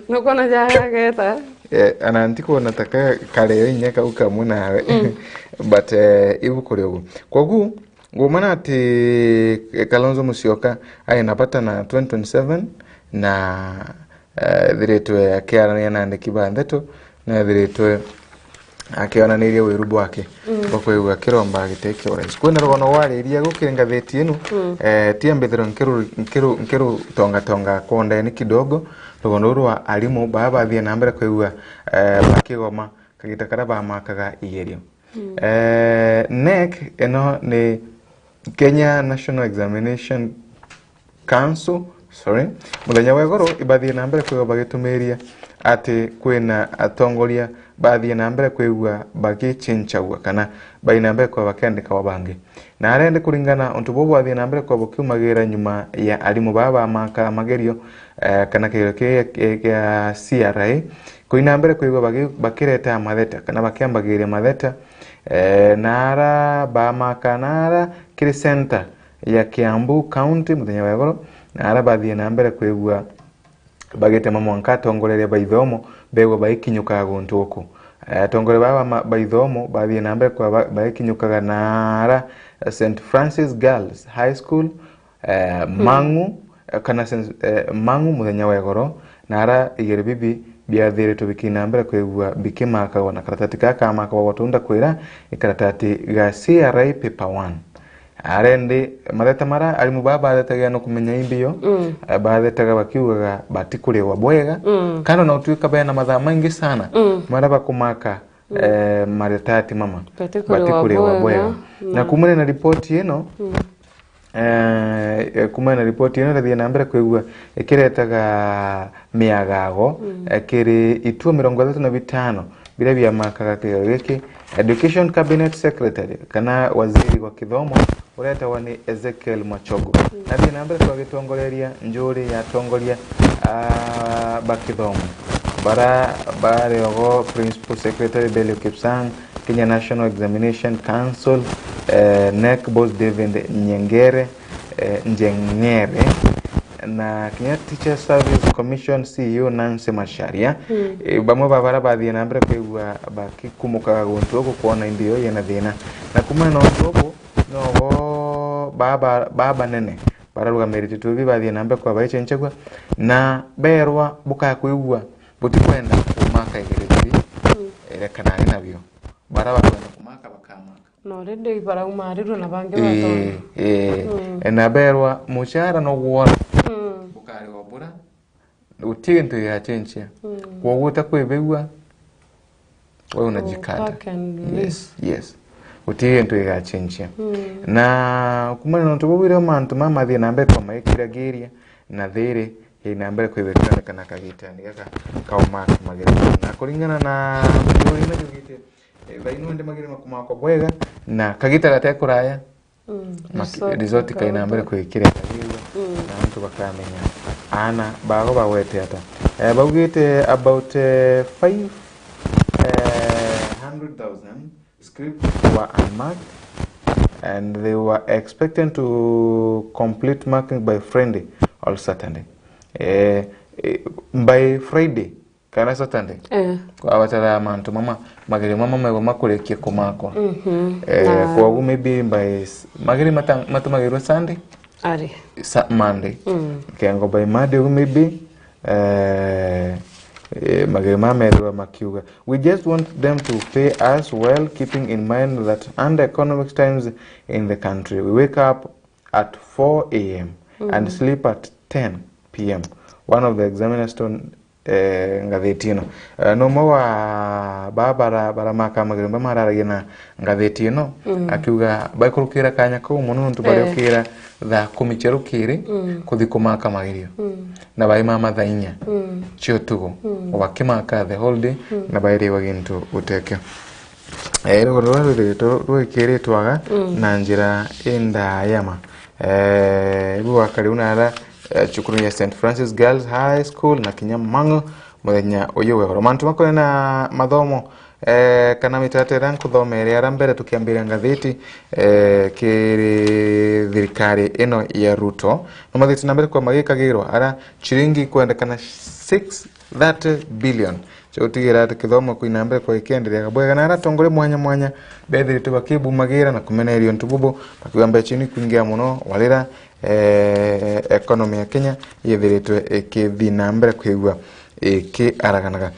Speaker 2: nukona jageta
Speaker 1: anantiko nataka kale nyaka ukamwe nawe but ibukorego kwagu ngomana ati Kalonzo Musyoka ainapata na 2027 na thiritwe akiarania na ndikiba ndeto na thiritwe akionanirie wirubu wake bakwegua kiromba giteke orange kwena rogono wariria gukirenga theti ino tiambithiro nkiru tonga konde ni kidogo rogono rwa alimu baba thie na mbere kwegua bakigoma kagita karaba makaga igerio NEC eno ni Kenya National Examination Council muthenya wegoro ibathie na mbere kwigwa bagitumiria ati kwina atongoria bathie na mbere kwigwa bagichinchagua kana bai na mbere kwa bakendeka wabangi na arende kuringana untu bobo bathie na mbere kwa bukiumagira nyuma ya alimu baba maka magerio kana kiro kia CRA kuina mbere kwigwa bakireta matheta kana bakiambagiria matheta nara ba makanara kiri center ya Kiambu County muthenya wegoro nara bathie na mbere kwigwa bagete mamwanka tongoreria baithomo begwa baikinyuka guntu uku tongore baba baithomo bathie na mbere kwa baikinyukaga nara St Francis Girls High School Mangu kana Mangu muthenya wegoro nara igere bibi biathire tubikina mbere kwigwa bikimaka wana karatati kaka maka watunda kwira ikaratati ga CRA paper 1 arende mareta mara alimu baba aletaga no kumenya imbio baadetaga bakiugaga batikure wa bwega kana na utuika bana madha maingi sana mara bakumaka maretati mama batikure wa bwega na kumene na report ino kumena ripoti ino rathie na mbere kwigwa ikiretaga miagago kiri itu 35 bila bia makaga kiro giki Education Cabinet Secretary kana waziri wa kithomo ureta wani Ezekiel Machogo rathie na mbere kwa gitongoreria njuri ya tongoria bakithomo bare ogo Principal Secretary Belio Kipsang Kenya National Examination Council NEC Boss David Njengere na Kenya Teacher Service Commission CEO Nancy Masharia bamwe babara bathie na mbere kwigwa bakikumuka guntu uko kuona indio yena thina na kumana no uko no baba nene bararuga meriti tuvi bathie na mbere kwa baichenchagwa na berwa buka kwigwa butikwenda kumaka igere erekana nabyo baraba kwenda kumaka bakamaka
Speaker 2: no rende ibara umariru na bange bato
Speaker 1: na berwa mushara no guona bukari wabura utinto ya chenchia kwa guta kwebegwa wewe unajikata yes utinto ya chenchia na kumana no tububire mantu mama thie na mbere kwa maikira geria na thire ina mbere kwebekana kana kagitani kaka kaumaka magere na kuringana na muri na jugite baino ende magere makuma kwa bwega na kagita gate kuraya resort kaina mbere kwikira kagirwa na mtu bakamenya ana bago bawete ata bagite about 500,000 scripts were unmarked and they were expected to complete marking by Friday or Saturday by Friday kana Saturday kwa watara mantu mama magere mama mego makurekie kumako kwa maybe by magere mata magere Sunday
Speaker 2: ari
Speaker 1: Monday kengo by Monday maybe magere mama ero makiuga we just want them to pay us well keeping in mind that under economic times in the country we wake up at 4 a.m. and sleep at 10 p.m. One of the examiners told ngatheti no mwa bara maka magiremba mararagia na ngatheti ino akiuga baikurukira kanya ko muno ntu bariukira tha kumicherukire kuthi kumaka magirio na bai mama thainya cio tugo wakimaka the whole day na baire wagintu uteke rero rwikire twaga na njira enda yama ibu wakari unara chukuru ya St Francis Girls High School na Kinyamango muthenya uyu wegoro mantu makore na mathomo kana mitatera nkuthomere arambere tukiambira ngatheti kiri thirikari ino ya Ruto no matheti nambere kwa magikagirwo ara chiringi kwendekana 630 billion chotigira kithomo kuina mbere kwa ikenderia gabwega na aratongore mwanya bethirite bakibumagira na kumenerio ntububu bakiwamba chini kuingia muno walira economy ya Kenya yethiritwe ikithina mbere kwigwa iki araganaga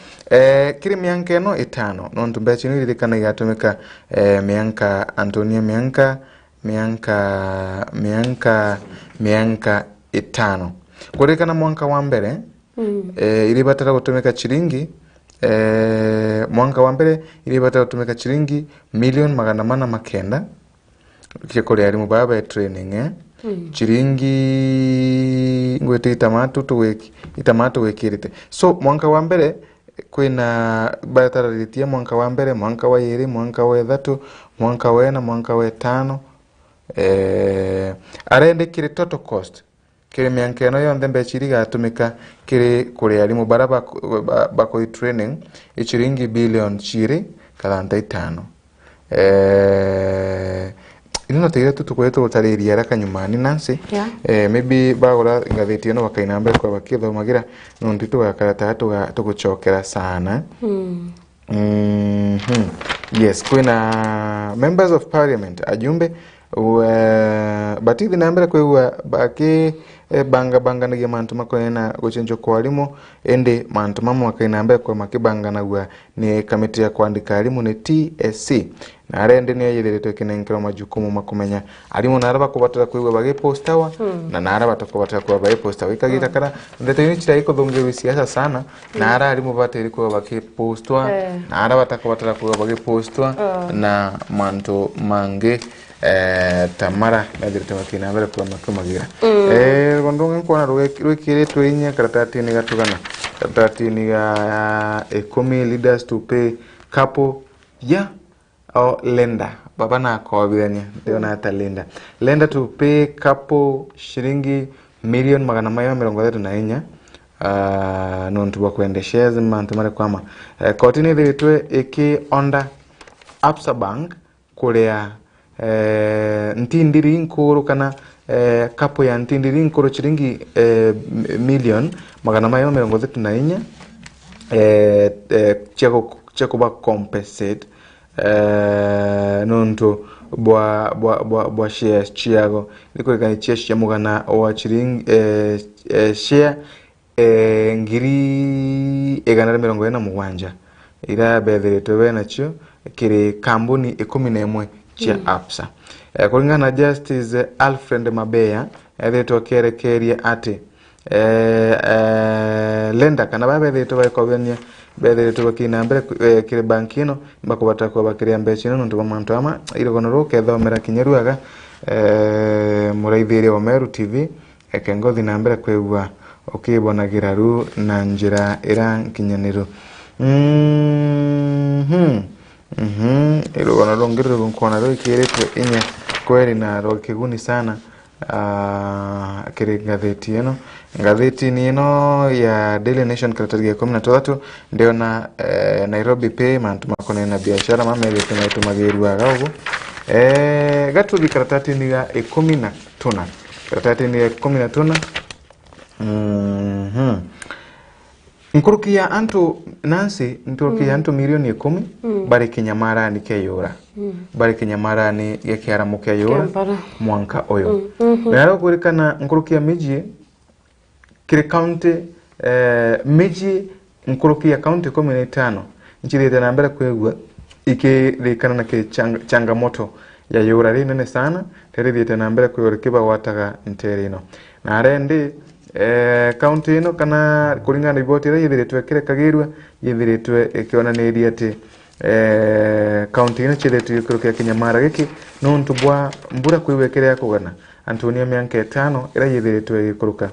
Speaker 1: kiri mianka eno itano no ntumbe chini ririkana igatumika mianka Antonia mianka itano kurikana mwanka wa mbere ilibatara gutumika chiringi mwanka wa mbere ilibatara gutumika chiringi milioni 409 kikore ari mubaba ya training chiringi ngwete itamato wekirite. So mwanka wa mbere kwina batararitie mwanka wa mbere, mwanka wa iri, mwanka wa ithatu, mwanka wa ena, mwanka wa etano. Arende kire total cost kire mianka eno yonthe mbechiri gatumika kire kuri arimu bara bako training ichiringi billion chiri 35. Ino tire tutukweto utariria raka nyumani Nancy. Maybe bagora ngatheti eno bakaina mbere kwa bakithomagira nonditu gakarata tuguchokera sana. Yes, kwina members of parliament ajumbe batithi nambere kwewa baki banga na mantu makoena gochenjo kwa alimu ende mantu mama wakaina mbere kwa makibanga na gwa ni kamiti ya kuandika alimu ni TSC na arende ni yethirite kinenkero majukumu makumenya alimu naraba kubatara kwewa bage postawa na naraba takubatara kwa bage postawa ikagira kara ndete ni chira iko thongewe siasa sana na ara alimu bateri kwa bage postwa na araba takubatara kwa bage postwa na mantu mange tamara nadirite makina mbere kwa makumagira gondonga kwa rwekire twinya karatati ni gatugana karatati ni ga leaders to pay couple lender baba na kwa bidania ndio na lender to pay couple shilingi milioni 134 nontu bakwendesheza mantu mare kwama kotini dhitwe iki onda Absa Bank kurea ntindiri nkuru kana kapo ya ntindiri nkuru chiringi milioni 134 cheko ba compensate nonto bwa shares chiago niko gani shares ya mugana wa chiringi share ngiri 147 ira bethere bena cho kiri kambuni 11 chia Absa kulingana Justice Alfred Mabeya etheto kerekeria ati lenda kana babetheto baikobenia betheto bakina mbere kire bankino bakubata kwa bakiria mbechino nonto bamantu ama irogonoro kethomera kinyeruaga muraithire Omeru TV ekengothi na mbere kwegwa ukibonagiraru na njira irankinyaniru irogono rongiro runkona ro ikiretwe inya kweri na rokiguni sana kiri gazeti eno gazeti ni eno ya Daily Nation karatasi ya 13 ndio na Nairobi Pay mantu makone na biashara mama ile tunaitumagirirwa gago gatu karatasi ni ya 15 karatasi ni ya 15 nkuruki ya antu Nancy nkuruki ya antu milioni 10 bari kinyamara ni keyora bari kinyamara ni yakiara mukeyora mwanka oyo naro kurikana nkuruki ya miji kire county miji nkuruki ya county 15 nchirete na mbere kwegwa ikirikana na ke changamoto ya yora rinene sana terithite na mbere kwegwa kiba wataga nterino na arende county ino kana kuringana riboti ira yithiritwe kire kagirwa yithiritwe ikiona ni ati county ino chiretwe ikurukia kinyamara giki nontu bwa mbura kwiwekere ya kugana Antonia mianke 5 ira yithiritwe ikuruka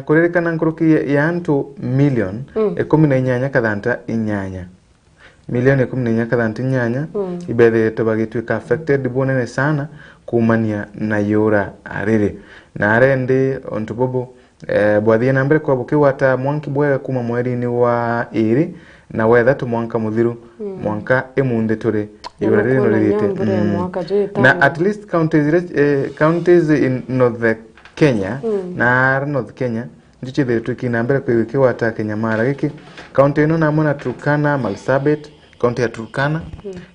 Speaker 1: kuririkana nkuruki ya antu milioni 18 kadhanta inyanya milioni 18 kadhanta inyanya ibethiritwe bagitwika affected bonene sana kumania na yora arire na arende ontubobo bwathie na mbere kwa bukiwata mwanki bwega kuma mweri ni wa iri na wetha tu mwanka muthiru mwanka emunde turi yora rire no ririte na at least counties in North Kenya na North Kenya ndicho thitu kina mbere kwa bukiwata Kinyamara giki county ino na mona Turkana Marsabit county ya Turkana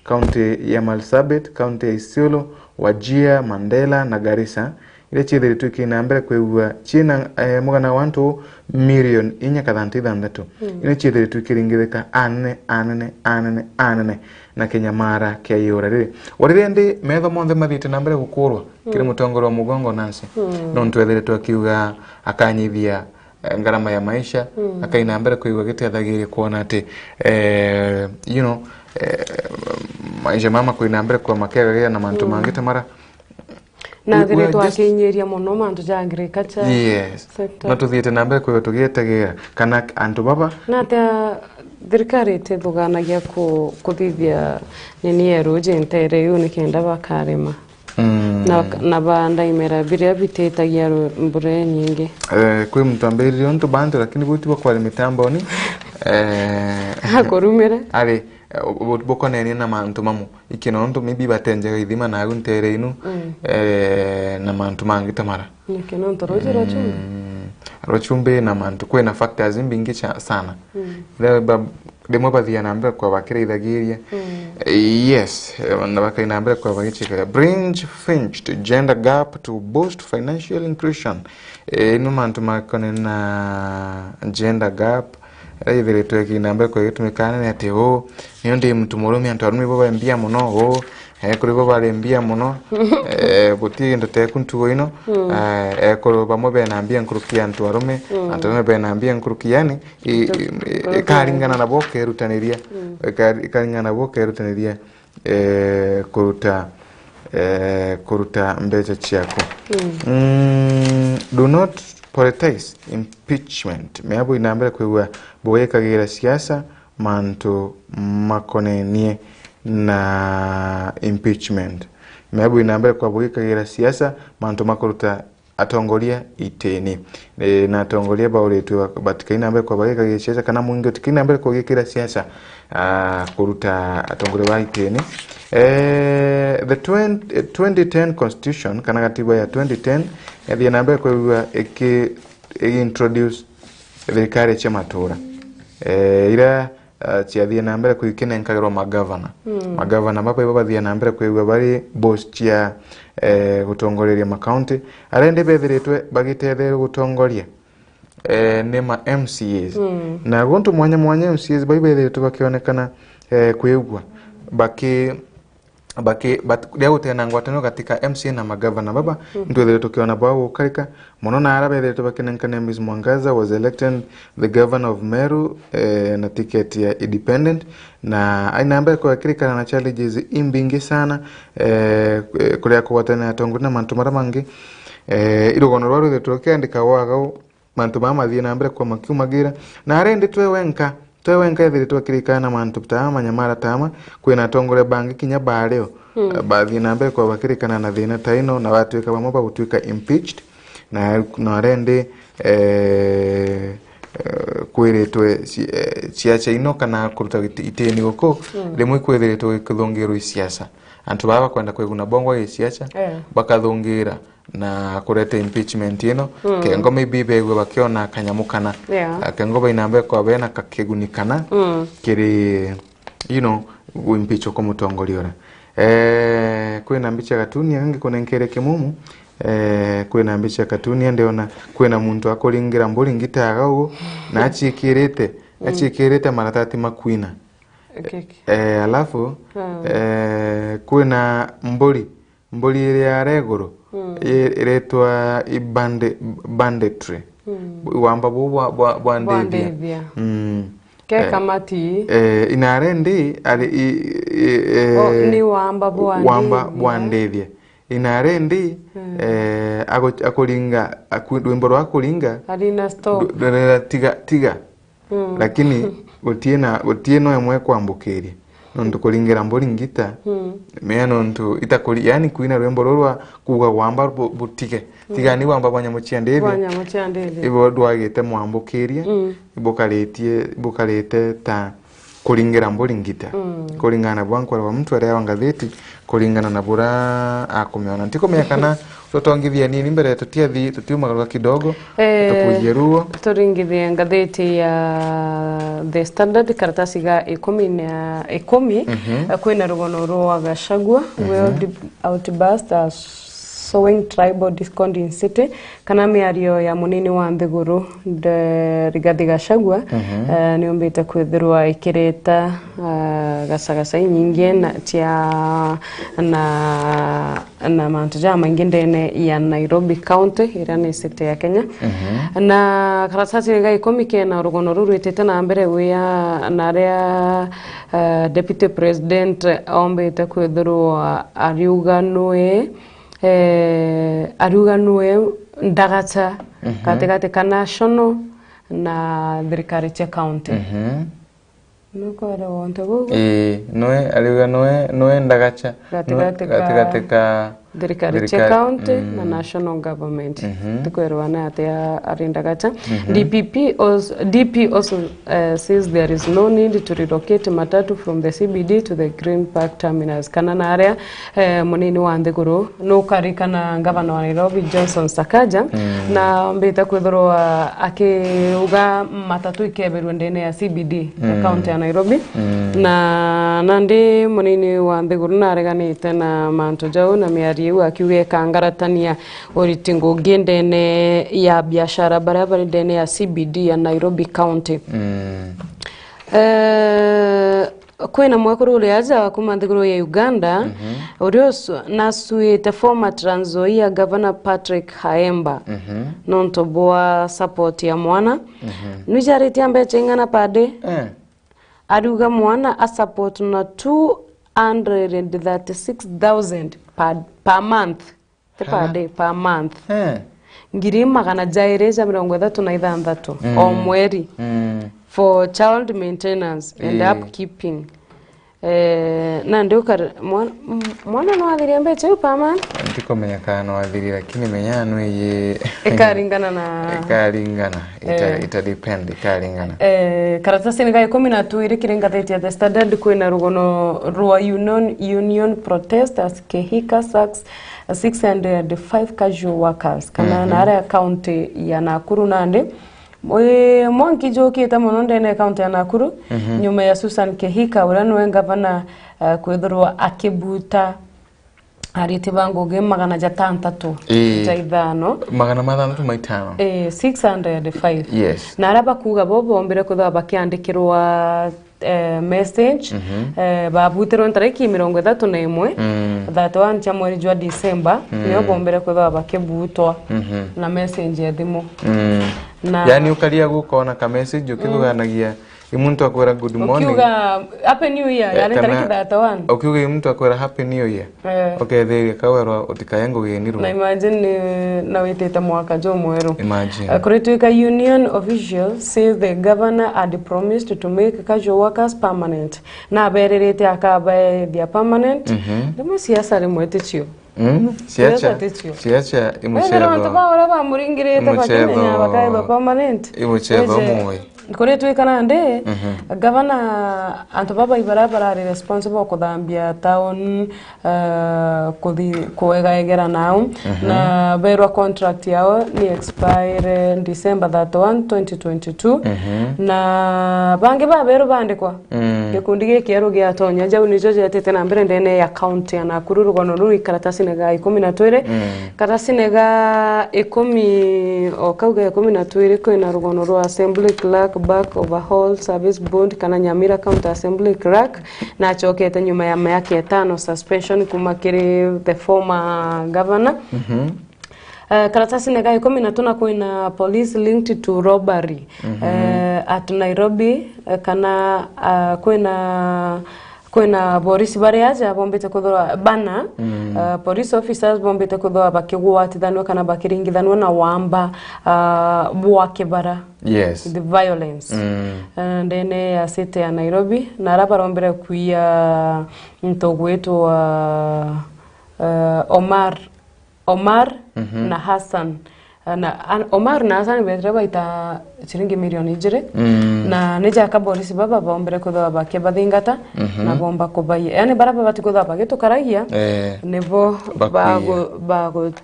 Speaker 1: county ya Marsabit county ya Isiolo Wajia, Mandela na Garissa ile chithiri tukina mbere kwegwa china mugana wantu million inya kadhanti thandatu ile chithiri tukiringirika anene na Kinyamara kia yora riri warire ndi metho monthe mathite na mbere gukurwa kiri mutongoro wa mugongo Nancy nontu ethire twakiuga akanyithia ngarama ya maisha akaina mbere kwegwa giteathagirie kuona ati maisha mama kuina mbere kwa makega na mantu mangite mara
Speaker 2: na thire twakinyeria muno mantu ja agriculture.
Speaker 1: Yes. Na tuthiete na mbere kwa tugietagira kana antu baba
Speaker 2: na ta thirikari te thuganagia kuthithia nini yeru jentere yu ni kenda bakarema na banda imera biria bitetagia mbure nyingi
Speaker 1: kwi mtu ambiririo ntu bantu lakini buti kwa mitambo ni
Speaker 2: hakorumira
Speaker 1: ari bokonene na mantu mamu ikino ntu mibi batenje ithima na guntere inu na mantu mangi tamara
Speaker 2: ikino ntu rochumbe
Speaker 1: rochumbe na mantu kwena factors mbingi sana demo bathia na mbere kwa bakira ithagiria yes na bakaina mbere kwa bagichika bridge finched gender gap to boost financial inclusion ino mantu makone na gender gap ithire twekina mbere kwa gitumikana ni ati niyo ndi mtu murume antu arume bo bambia muno kuri bo barembia muno buti ndo te kuntu ino kuri bamo bena ambia nkurukia antu arume antu arume bena ambia nkurukiani ikaringana na boke rutaniria ikaringana na boke rutaniria kuruta mbecha chako do not politicize impeachment meabo inambere kwewa boyekagira siasa mantu makonenie na impeachment meabo inambere kwa boyekagira siasa mantu makuruta atongoria iteni na atongoria bauretu batikaina mbere kwa boyekagira siasa kana mwingi tikina mbere kwa boyekagira siasa kuruta atongoria wa iteni the 2010 constitution kana katiba ya 2010 ya nambere kwa introduce thirikari cha matura ira chiathia na mbere kuikene nkagero magavana baba bathia na mbere kuigwa bari boss chia gutongoreria makaunti arende bethiritwe bagitethera gutongoria nema MCAs na gonto mwanya MCAs baibethiritwe bakionekana kuigwa leo tena ngwatano katika MCA na magavana baba ndio ile tukiona bao karika mono na arabe ile tubakenenkane Ms. Mwangaza was elected the governor of Meru na ticket ya independent na aina ambaye kwa kirika na challenges imbingi sana kulia kuwatana tongo na mantu maramangi irogono rwaro ile tukiandika waga mantu mama thina ambaye kwa makiumagira na arende twewenka thiri twakirikana mantu tama nyamara tama kwina tongore bangi kinya bareo bathi na mbere kwa bakirikana na thina taino na watu eka bamwe bagutwika impeached na rende kwiretwe ciacha ino kana kuruta iteni goko rimwe kwiretwe kuthongero siasa antu baba kwenda kweguna bongo ya siasa bakathongira na kureta impeachment ino kengo maybe begwe bakiona kanyamukana kengo bainambe kwa bena kakegunikana kiri impeach ko mutongoliora kwena mbicha katuni yangi kunenkere kimumu kwena mbicha katuni ndeona kwena muntu akolingira mboli ngitaga ugo na achikirete maratati makwina alafu kwena mboli ile ya regoro iretwa banditry wamba bwandevia
Speaker 2: ke kamati
Speaker 1: inarendi
Speaker 2: ni wamba
Speaker 1: bwandevia inarendi akolinga akudwembo rwakolinga
Speaker 2: alina stop
Speaker 1: tiga lakini utieno emwe kwambukiria nontu kulingira mboli ngita mea nontu itakuli yani kuina rwembo rwa kuga wamba butike tigani wamba banyamuchiandeli ibo dwagete mwambukiria ibokalete ta kulingira mboli ngita kulingana bwankora wa mtu ari wangatheti kulingana na bura akumeona ntiko mekana tutongithia nini mbere tutiumagaruka kidogo tukujeruo
Speaker 2: turingithia ngatheti ya The Standard karatasi ga 10 kwina rugono rwa Gachagua well outburst sowing tribal discord in city kana miario ya munini wa Mbiguru Rigathi Gachagua ni umbite kwithirwa ikireta gacagaca nyingi na tia na mantu jama ingindene ya Nairobi County ira ni city ya Kenya na karatasi ga 10 kena rugono rurwitete na mbere wia na ria deputy president ombite kwithirwa ariuga noe aruga nwe ndagacha katikati ka national na thirikari cia county nuko era wonte gugu
Speaker 1: noe aruga noe ndagacha
Speaker 2: katikati ka thirikari cia county na national government tukwerwana ate ari ndagacha DP also says there is no need to relocate matatu from the CBD to the Green Park terminus kana na area munini wa Nthiguru no karikana governor wa Nairobi Johnson Sakaja na mbita kwithirwa akiuga matatu ikeberwa ndene ya CBD county ya Nairobi na nandi munini wa Nthiguru na areganite na manto jau na miari akiuge kangaratania oritingo gendene ya biashara barabara ndene ya CBD ya Nairobi county kwena mwakuru ule aja kuma Nthiguru ya Uganda urioso nasuite former Trans Nzoia Governor Patrick Haemba nontoboa support ya mwana nujariti ambe chengana pade aruga mwana a support na 236,000 per month per day per month ngiri magana jaireza 36 o mweri for child maintenance and upkeeping na ndio mwana no athiri ambeche per month
Speaker 1: ndiko menya kana athiri lakini menya no ye
Speaker 2: ekaringana na
Speaker 1: ita depend ekaringana
Speaker 2: karatasi ni ga 12 iri kiringatheti ya the standard kwina rugono rwa union protesters kehika sax 605 casual workers kana na area county ya Nakuru nande mwanki jokita muno ndene county ya Nakuru nyuma ya Susan Kehika uranwe governor kwithirwa akibuta arite bangoge magana jatantatu jaithano
Speaker 1: magana mathanatu maitano
Speaker 2: 605
Speaker 1: yes
Speaker 2: na araba kuga bobo ombere kuthwa bakiandikirwa message babutero ntariki 31 that one cha mweri jwa December niyo bombere kuthwa bakibutwa na message ya thimu
Speaker 1: na yani ukaria gukona ka message ukithuganagia imuntu akwera good morning
Speaker 2: ukiuga happy new year yani tariki that one
Speaker 1: ukiuga imuntu akwera happy new year okay there kawerwa utikayengo genirwo
Speaker 2: na imagine na weteta mwaka jo mwero
Speaker 1: imagine
Speaker 2: Kurituika union official says the governor had promised to make casual workers permanent na bererete akaba dia permanent ndimo siasa rimwete chio siacha
Speaker 1: imuchero
Speaker 2: ndo bara ba muringirete bakenya bakaiba permanent
Speaker 1: imuchero moyo
Speaker 2: Kurituika nande governor antobaba ibarabara are responsible kuthambia town kuegera nao na berwa contract yao ni expire December 31 2022 na bangi ba beru bandikwa gikundi giki ero gia tonya jau nijo jetete na mbere ndene ya county ya Nakuru rugono ruri karatasi nega 12 karatasi nega 10 okauga 12 kwina rugono ro assembly clerk back overhaul service bond kana Nyamira county assembly clerk na chokete nyuma ya yake 5 suspension kumakiri the former governor karatasi nega 13 kwina police linked to robbery at Nairobi kana kwina Boris Bariaja bombete kuthora bana police officers bombete kuthora bakigwatithanwa kana bakiringithanwa na wamba bwakebara
Speaker 1: yes
Speaker 2: the violence ndene ya city ya Nairobi na arabarombere kuya ntogwetu wa Omar na Hassan na Omar na Hassan betreba ita shilingi milioni 2 na neja ka Boris baba bombere kuthwa bakebathingata na bomba kubai yani baraba batikuthwa bagitukaragia nevo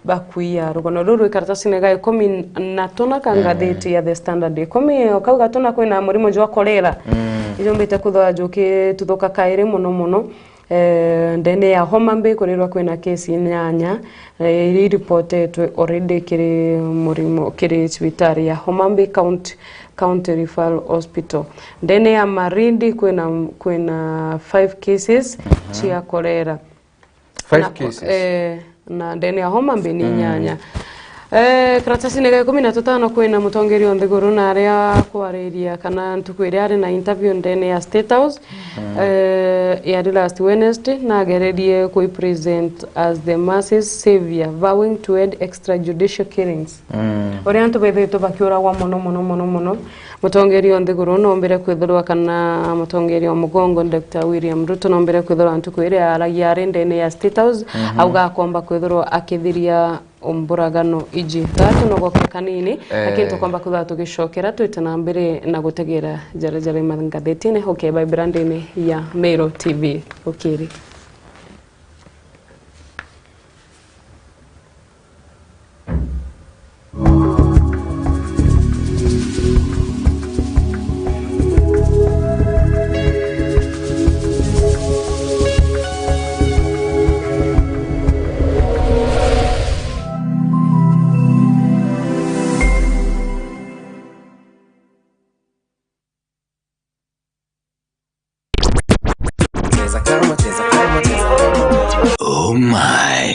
Speaker 2: bakuia rugono ruru karatasi nega 10 kangatheti ya the standard 10 okauga tuna kwina murimo jwa kolera ijo mbite kuthwa juki tuthoka kaire muno ndene ya Homabay kurirwa kwina kesi nyanya iri reported already kiri murimo kiri hospitali ya Homabay County Referral Hospital. Ndene ya Marindi kwina 5 cases chia kolera
Speaker 1: 5 cases
Speaker 2: na ndene ya Homabay ni nyanya Karatasi nega 15 kwina mutongeri on the gorona area kwareria kana ntukwire ari na interview ndene ya State House ya last Wednesday na geredie ko present as the masses savior vowing to end extrajudicial killings. Orianto bebe to bakiora wa mono mutongeri on the gorona ombere kwethorwa kana mutongeri wa mugongo Dr. William Ruto nombere kwethorwa ntukwire ara yare ndene ya State House auga komba kwethorwa akithiria umburagano iji tatu no goka kanini akinto kwamba kutha tugicokera twitana mbere na gutegera jare mangathetine okay by brandini ya Mero TV okiri
Speaker 3: Oh my.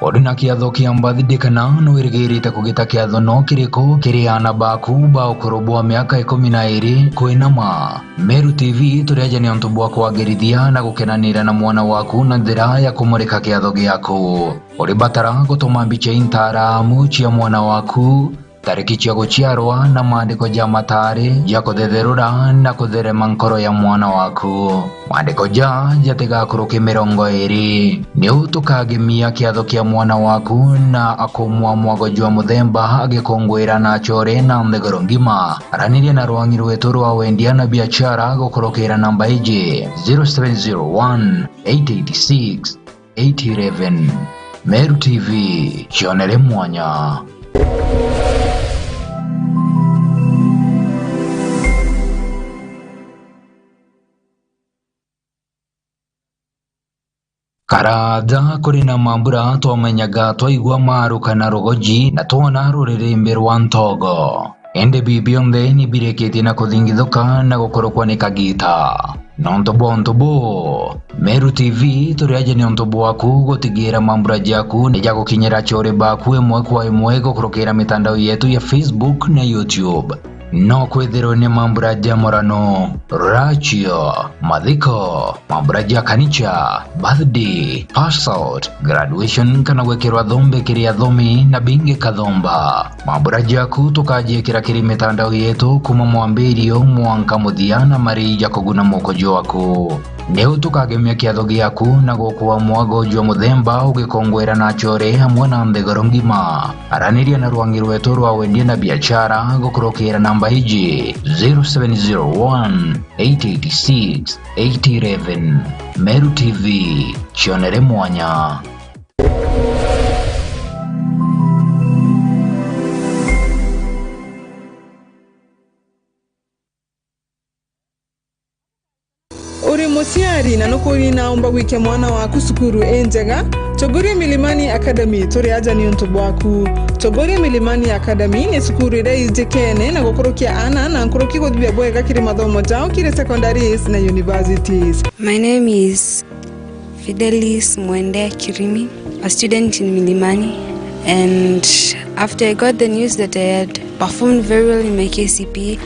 Speaker 3: Odina kiatho kia mbathidikana no irigirite kugita kiatho no kiriko kiriana baku ba ukurubwa miaka 12 kwinama. Meru TV turiaje ni ontu bwa kwagerithia na gukenanira na mwana waku na njira ya kumurika kiatho giaku. Uri batara gutuma mbica intaramu cia mwana waku tariki cia guciarwa na maandiko ja matari ya kuthetherura na kutherema nkoro ya mwana waku. Maandiko ja jatigakuruki 20 ni utukagemia kiatho kia mwana waku na akumwa mwagojwa muthemba agikongwira na chore na ndegoro ngima. Araniria na rwangi rwetu rwa wendia na biashara gukurukira namba iji 0701 886 811. Meru TV chionere mwanya. Karada kuri na mambura twamenyaga twaigwa maru kana rogoji na twona rurerembe rwa ntogo. Ende bibionde ni bireketi na kuthingithuka na gukorokwa ni kagita. Nontobo Meru TV turiaje ni ontobo waku gutigira mambura jaku ni jago kinyera chore baku emwe kwa emwe gukorokera mitandao yetu ya Facebook na YouTube. No kwethero ni mambura jamorano, rachio, madhiko, mambura kanicha, birthday, pass out, graduation kana wekerwa dhombe kiria dhomi na binge kadhomba. Mambura jaku tukaje kiri mitandao yetu kuma mwambirio mwanka muthiana mari jakoguna mokojo waku. Neu tukagemia kiatho giaku na gukuwa mwagojo muthemba ugikongwera na chore hamwe na ndegoro ngima. Araniria na rwangi rwetu rwa wendia na biashara gukurukira namba iji 0701 886 811. Meru TV chionere mwanya.
Speaker 4: Uri musiari na nukuri naomba wike mwana waku sukuru enjega Chogoria Milimani Academy turiaja ni ontobo waku. Chogoria Milimani Academy ni sukuru ire ijekene na gukorokia ana na nkoroki godbia bwega kiri mathomo jao kiri secondaries na universities.
Speaker 5: My name is Fidelis Mwende Kirimi, a student in Milimani, and after I got the news that I had performed very well in my KCPE,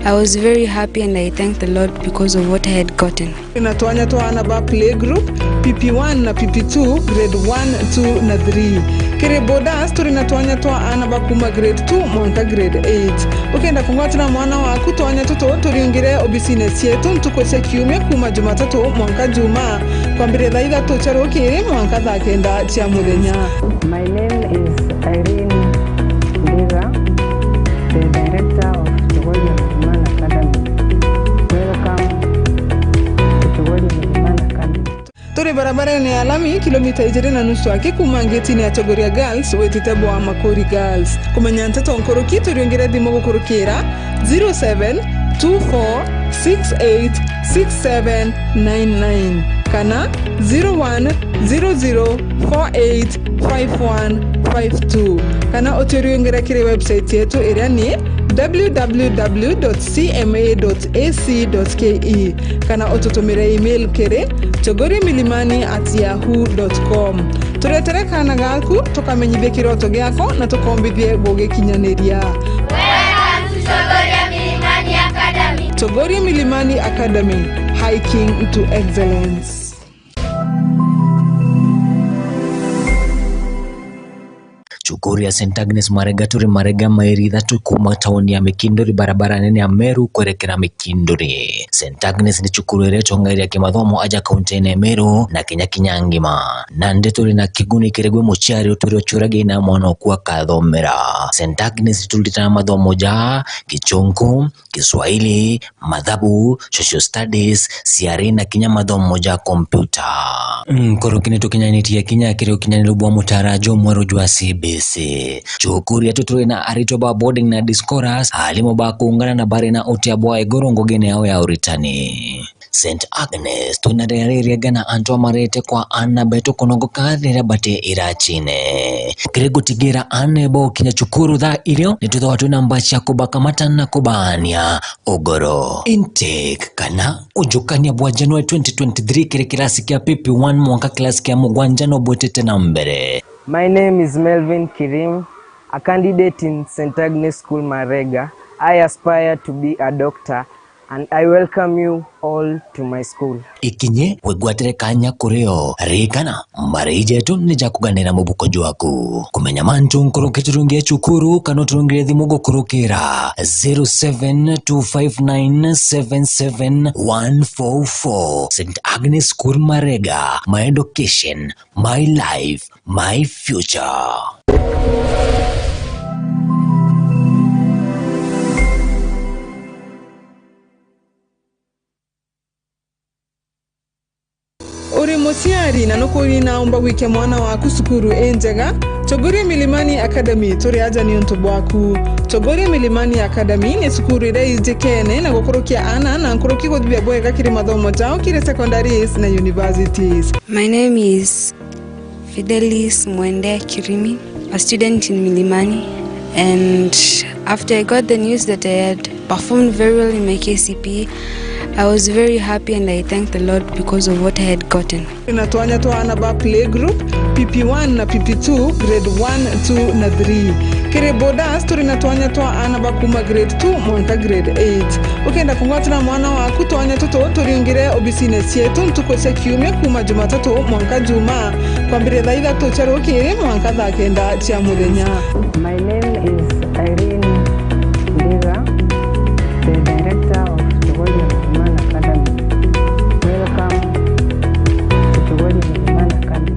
Speaker 5: I was very happy and I thank the Lord because of what I had gotten.
Speaker 4: Inatuanya toana ba play group PP1 na PP2 grade 1, 2 na 3. Kire boda story natuanya toana ba kuma grade 2 mwanka grade 8. Ukenda kungwatira mwana waku toanya toto turiongire business yetu ntukose kiume kuma Jumatatu mwanka Juma kwambire thaitha tucharo kiri mwanka thakenda cia muthenya.
Speaker 6: My name is Irene Ndiga, the director of
Speaker 4: Tore barabara ni alami kilomita 2.5 yake kuma ngeti ya Chogoria Girls wetitebo wa Makori Girls. Kumenya ntato nkoroki turiongera thimo gukorokera 0724686799 kana 0100485152 kana oturiongera kire website yetu area ni www.cma.ac.ke kana ututumire email kere chogoriamilimani@yahoo.com. Turetereka na gaku tukamenyithie kiroto giako na tukombithie gugikinyaniria. Chogoria Milimani Academy, hiking to excellence.
Speaker 7: Cukuru ya St. Agnes Marega turi Marega Mairitha tukuma tauni ya Mikindori barabara nene ya Meru kwerekera Mikindori. St. Agnes ni cukuru ire tongairi kimathomo aja kaunti ya Meru na Kenya ngima. Na ndeturi na kiguni kiregwe muciari uturi ochurage na mwana okuwa kathomera. St. Agnes tulitana mathomo ja Kichungu, Kiswahili, Mathabu, Social Studies, CRE na Kenya mathomo ja kompyuta. Korokine tukinyanitia Kenya kire kinyaniru bwa mutarajo mwero jwa CBC. Cukuru ya tuturi na aritoba boarding na discourse alimo ba kuungana na bare na otia bwa egorongo gene yao ya uritani. St. Agnes tunarereria gana antoa marete kwa ana beto konongo kathira bate irachine. Kirego tigira anebo kinya cukuru tha irio nitutho watu namba cia kubaka matana kubania ogoro. Intake kana ujukania bwa January 2023 kire kirasi kia PP1 mwaka klasi kia mugwanja no bwetete na mbere.
Speaker 6: My name is Melvin Kirim, a candidate in St. Agnes School Marega. I aspire to be a doctor and I welcome you all to my school.
Speaker 7: Ikinye wegwatere kanya kureo rikana marije tu nija kuganira mubuko jwaku kumenya mantu nkoroketurungie cukuru kanoturungire thimugo kurukira 0725977144. St. Agnes School Marega, my education, my life, my future.
Speaker 4: Uri musiari na nukuri naomba wike mwana waku sukuru enjega. Chogoria Milimani Academy turi aja ni untubu waku. Chogoria Milimani Academy ni sukuru ire ijikene na gukorokia ana na nkoroki godibia bwega kiri mathomo jao kiri secondaries na universities.
Speaker 5: My name is Fidelis Mwende Kirimi, a student in Milimani, and after I got the news that I had performed very well in my KCPE, I was very happy and I thank the Lord because of what I had gotten.
Speaker 4: Inatuanya to anaba play group PP1 na PP2 grade 1, 2 na 3. Kire bodas turinatuanya to anaba kuma grade 2 mwaka grade 8. Ukienda kungwatira mwana waku tuanya tuto turingire obisines yetu ntukose kiumia kuma Jumatatu mwaka Juma kwambire thaa ithatu cia rukiri mwaka thaa kenda cia muthenya.
Speaker 6: My name is Irene Ndiga, the director of Chogoria Milimani Academy. Welcome to Chogoria Milimani Academy.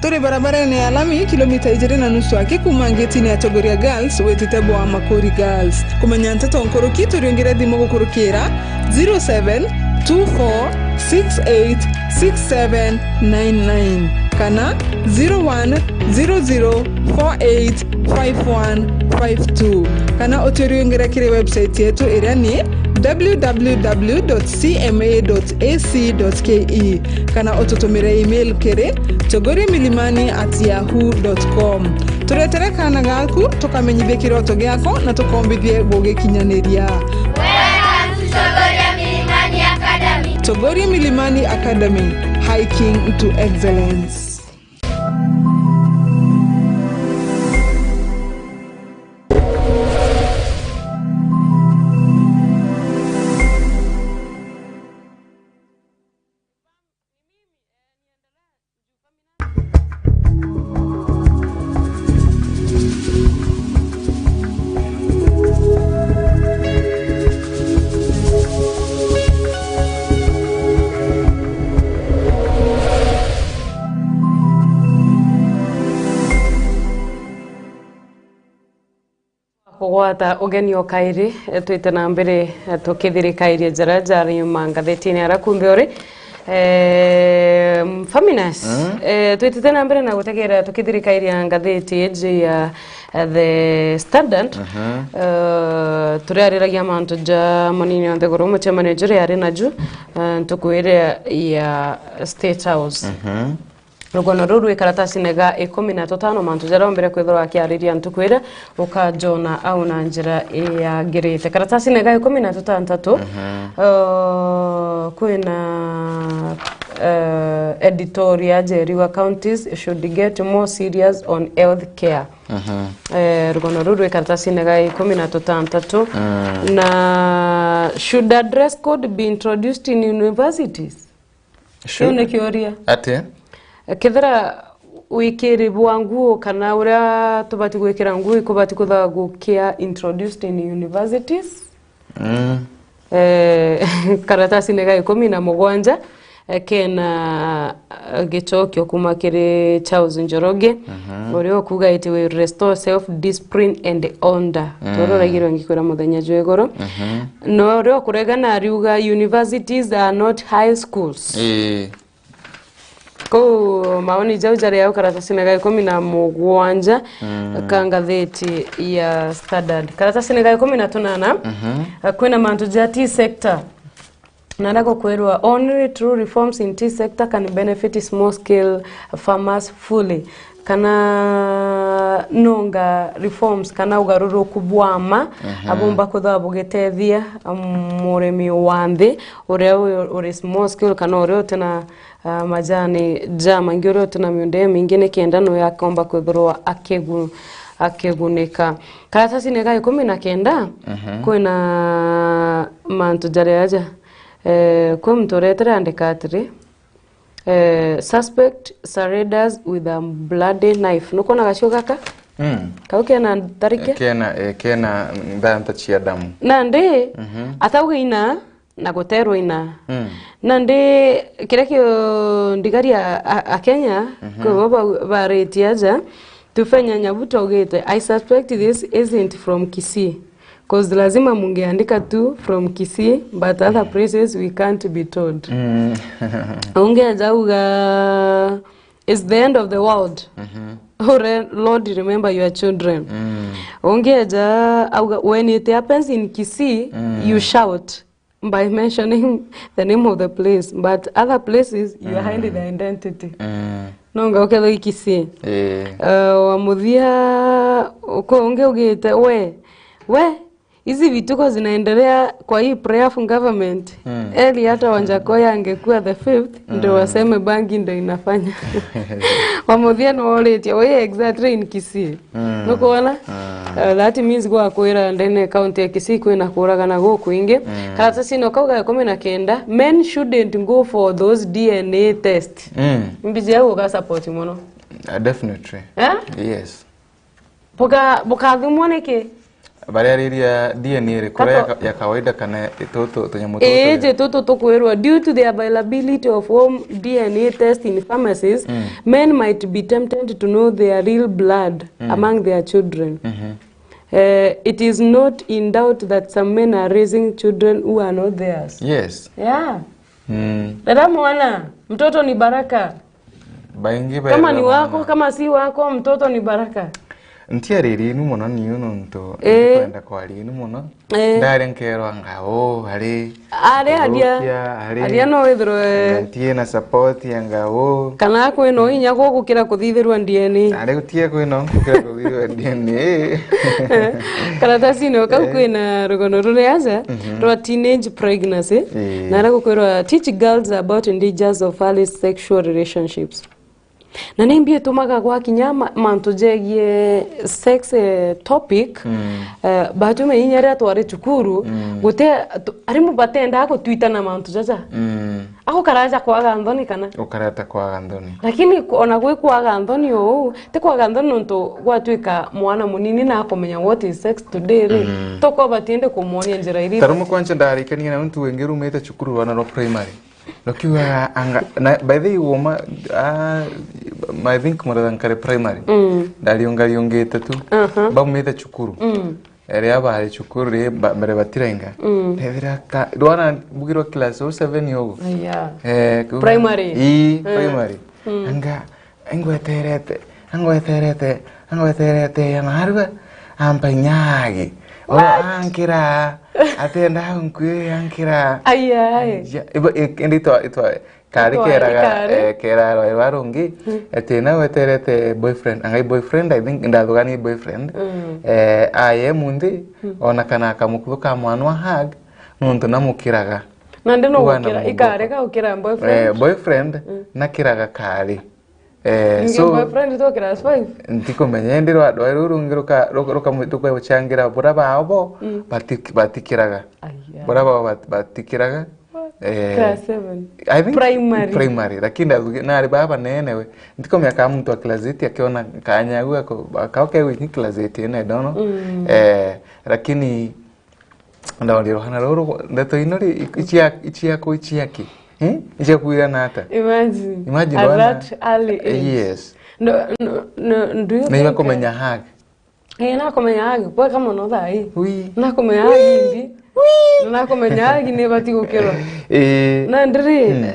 Speaker 4: Turi barabara ni alami kilomita 2.5 aki kuma ngeti ni ya Chogoria Girls wetitebo wa Makori Girls. Kumenya ntato nkoroki turiongire thimo gukurukira 0724686799 kana 0100485152 kana uturiongire kire website yetu iria ni www.cma.ac.ke kana ututumire email kere chogoriamilimani@yahoo.com. Turetereka na gaku tukamenyithie kiroto giako na tukombithie gugikinyaniria. Chogoria Milimani Academy, hiking to excellence.
Speaker 2: Kugwata ugeni o kairi twite na mbere tukithirikairie njara njari mangatheti-ini ara kumbe uri Faminas twite na mbere na gutegera tukithirikairie ngatheti eji ya The Standard turariragia mantu ja manini on the goromo cha manager yari naju tukuire ya State House rugono ruru ikaratasi nega 15 mantu jara mbere kwithora akiariria ntukwira ukajona au na njira ya girite karatasi nega 16 kwina editorial jeriwa counties should get more serious on health care. Rugono ruru ikaratasi nega 16 na should a dress code be introduced in universities? Should kioria
Speaker 1: ate
Speaker 2: kethera wikiri bwangu kana uria tubati gwikira nguo ikubati kuthagukia introduced in universities. Karatasi nega 17 kena gichokyo kuma kiri Charles Njoroge urio kuga iti we restore self discipline and order tororagirwe ngikora muthenya jwegoro no urio kuregana ariuga universities are not high schools. Ko maoni jau jari yao karatasi nega 17 kangatheti ya Standard. Karatasi nega 18 kwena mantu ja tea sector narako kwerwa only true reforms in tea sector can benefit small scale farmers fully. Kana nonga reforms kana ugaruru kubwama abumba kuthabugitethia muremi wande uria uri small scale kana uria tena majani jama ngiro tena miunde mingine kiendano yakomba kwithurwa akegunika. Karatasi nega 19 kwina mantu jari aja kwa mtoretere andikatri suspect surrenders with a bloody knife. Nuko na gasho kaka kauke na tarike
Speaker 1: kena ndanta chia damu
Speaker 2: nande atauge ina na goterwo ina nande kirekio ndigaria a Kenya kwa bareti aja tufanya nyabuto gete. I suspect this isn't from Kisii because lazima mungeandika tu from Kisii but other places we can't be told. Ungeaja uga it's the end of the world. Lord, remember your children. Ungeaja uga when it happens in Kisii you shout by mentioning the name of the place, but other places you hide the identity. Nonga ukelo Kisii wamuthia uko ugete we hizi vituko zinaendelea kwa hii prayerful government. Eli hata Wanjakoya angekuwa the 5th ndio waseme bangi ndio inafanya. Wamuthia no already we exactly in Kisii. Nukoona that means go akwira ndene county ya Kisii kwina kuraga na go kuinge. Karatasi no kauga 19 men shouldn't go for those DNA tests. Mbiji yao ga support muno.
Speaker 1: Definitely. Yes.
Speaker 2: Boka thumone ke
Speaker 1: Barariria DNA rekora ya kawaida kana toto tunyamoto
Speaker 2: je toto tokuerwa due to the availability of home DNA test in pharmacies. Men might be tempted to know their real blood among their children. It is not in doubt that some men are raising children who are not theirs.
Speaker 1: Yes.
Speaker 2: Yeah. Dada mwana mtoto ni baraka.
Speaker 1: Baingi
Speaker 2: kama ni wako kama si wako mtoto ni baraka.
Speaker 1: Ntia riri nu muno ni uno nto kwenda kwa ri nu muno ndare nkero anga hari aria
Speaker 2: no withro
Speaker 1: ntie na support anga
Speaker 2: kana kwe no inya go gukira kuthithirwa DNA
Speaker 1: ari gutie kwe no gukira kuthithirwa DNA
Speaker 2: karatasi no kau kwina rugono rure aza ro teenage pregnancy na ra gukwirwa teach girls about dangers of early sexual relationships. Na nimbie tumaga kwa kinyama mantu jegie sex topic batume inyara tware chukuru gute arimu batenda ako Twitter na mantu jaja ako karaja kwa gandoni kana
Speaker 1: ukarata kwa gandoni
Speaker 2: lakini ona gwe kwa gandoni te kwa gandoni nto gwatwika mwana munini na akomenya what is sex today toko batinde kumuonia njira iri
Speaker 1: tarumo kwancha ndari kania na mtu wengeru meta chukuru wana ro primary lokiwa anga by the way I think more than kare primary dali yongeta tu ba meta chukuru area ba chukuru re bare batirenga tevira ka dwana bugiro class 7 yogo
Speaker 2: primary
Speaker 1: primary anga angweterete yanarwa ampanyagi ankira atenda nkwe ankira
Speaker 2: ai
Speaker 1: ito kari kera roi warungi etina weterete boyfriend angai boyfriend I think ndadugani boyfriend aye mundi ona kana kamukuka mwanwa hag nuntu namukiraga
Speaker 2: nande no gukira ikareka ukira boyfriend
Speaker 1: boyfriend nakiraga kari
Speaker 2: so boyfriend to kira 5
Speaker 1: ndiko menyendiro adwa rurungiruka mutuko buchangira buraba abo batikiraga buraba batikiraga
Speaker 2: class 7
Speaker 1: I think primary lakini nari baba nenewe ndiko miaka mtu wa class 8 akiona kanyagu akaoke wiki class 8 I don't know lakini ndawaliro hana roro ndato inori ichiaki ichakuira nata imagine
Speaker 2: at that early age.
Speaker 1: Yes
Speaker 2: no do you
Speaker 1: think komenya hag
Speaker 2: na komenya hag kwa kama no dai na komenya hag ndi na komenya hag ne bati gukiro na ndri